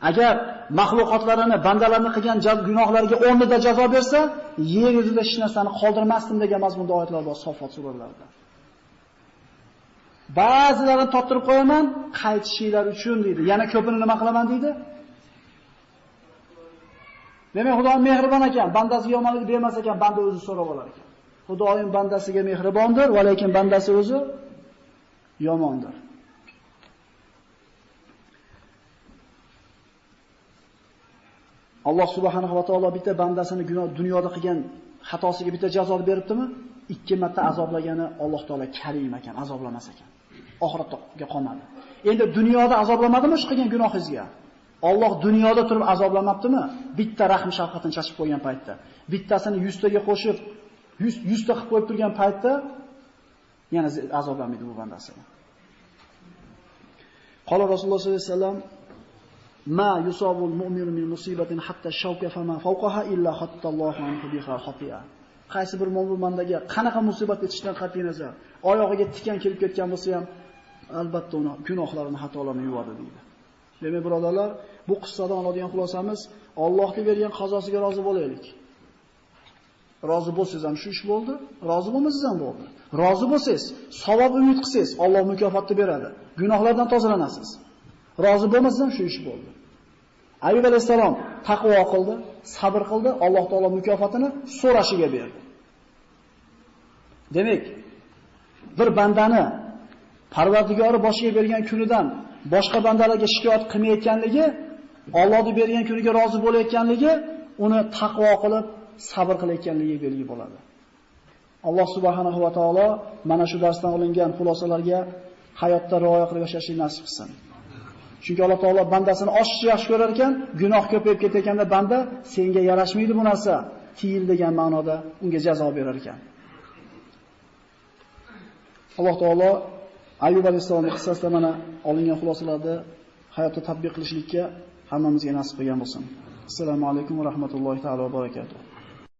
Agar mahluqotlarini, bandalarni qilgan gunohlariga o'rnida jazo bersa, yer yuzida hech narsani qoldirmasdim degan mazmunda oyatlar bor Sofot suralarida. Ba'zilarini toptirib qo'yaman, qaytishinglar uchun deydi. Yana ko'pini nima qilaman deydi? Demak, Xudoning mehribon ekan, bandasiga yomonlik bermas ekan, banda o'zi so'rab olar ekan. Xudoning bandasiga mehribondir, va lekin bandasi o'zi yomondir. Alloh subhanahu va taolo bitta bandasini dunyoda qilgan xatosiga bitta jazo beribdimi? 2 marta azoblagani Alloh taolo Karim ekan, azoblamas ekan. Oxiratga qolmadi. Endi dunyoda azoblamadimi shu qilgan gunohingizga? Alloh dunyoda turib azoblamabdimi? Bitta rahim shafqatini chashib qo'ygan paytda, bittasini 100 taga qo'shib 100 ta qilib qo'yib turgan paytda yana azoblamaydi bu bandasini. Qala Rasululloh sollallohu alayhi vasallam: "Ma yusabul mu'minu min musibatin hatta shawka fama fawqaha illa hattallohu anhu biha khati'a." Qaysi bir mo'min bandaga qanaqa musibat yetishidan qat'iy nazar, oyog'iga tikan kelib ketgan bo'lsa ham, albatta uni gunohlarini, xatolarini yuvadi deydi. Demak, birodarlar, bu qissadan oladigan xulosamiz, Allohning bergan qazosiga rozi bo'laylik. Rozi bo'lsangiz ham shu ish bo'ldi, rozi bo'lmasangiz ham bo'ldi. Rozi bo'lsangiz, savob umid qilsangiz, Alloh mukofotni beradi. Gunohlardan tozalanasiz. Rozi bo'lmasangiz ham shu ish bo'ldi. Ayyub alayhisalom taqvo qildi, sabr qildi, Alloh taolo mukofotini so'rashiga berdi. Demak, bir bandani Parvardigori boshiga bergan kunidan boshqa bandalarga shikoyat qilmayotganligi, Allohning bergan kuniga rozi bo'layotganligi, uni taqvo qilib, sabr qilayotganligi belgi bo'ladi. Alloh subhanahu va taolo mana shu darsdan olingan xulosalarga hayotda rioya qilib yashashni nasib qilsin. Chunki Alloh taolo bandasini oshiqcha yaxshi ko'rar ekan, gunoh ko'payib ketayotganda banda senga yarashmaydi bu narsa, tiyil degan ma'noda unga jazo berar ekan. Alloh taolo Ayyub alayhisolamning qissasida mana olingan xulosalarni hayotda tatbiq qilishlikka hammamizga nasib qilgan bo'lsin. Assalomu alaykum va rahmatullohi taolo va barakatuh.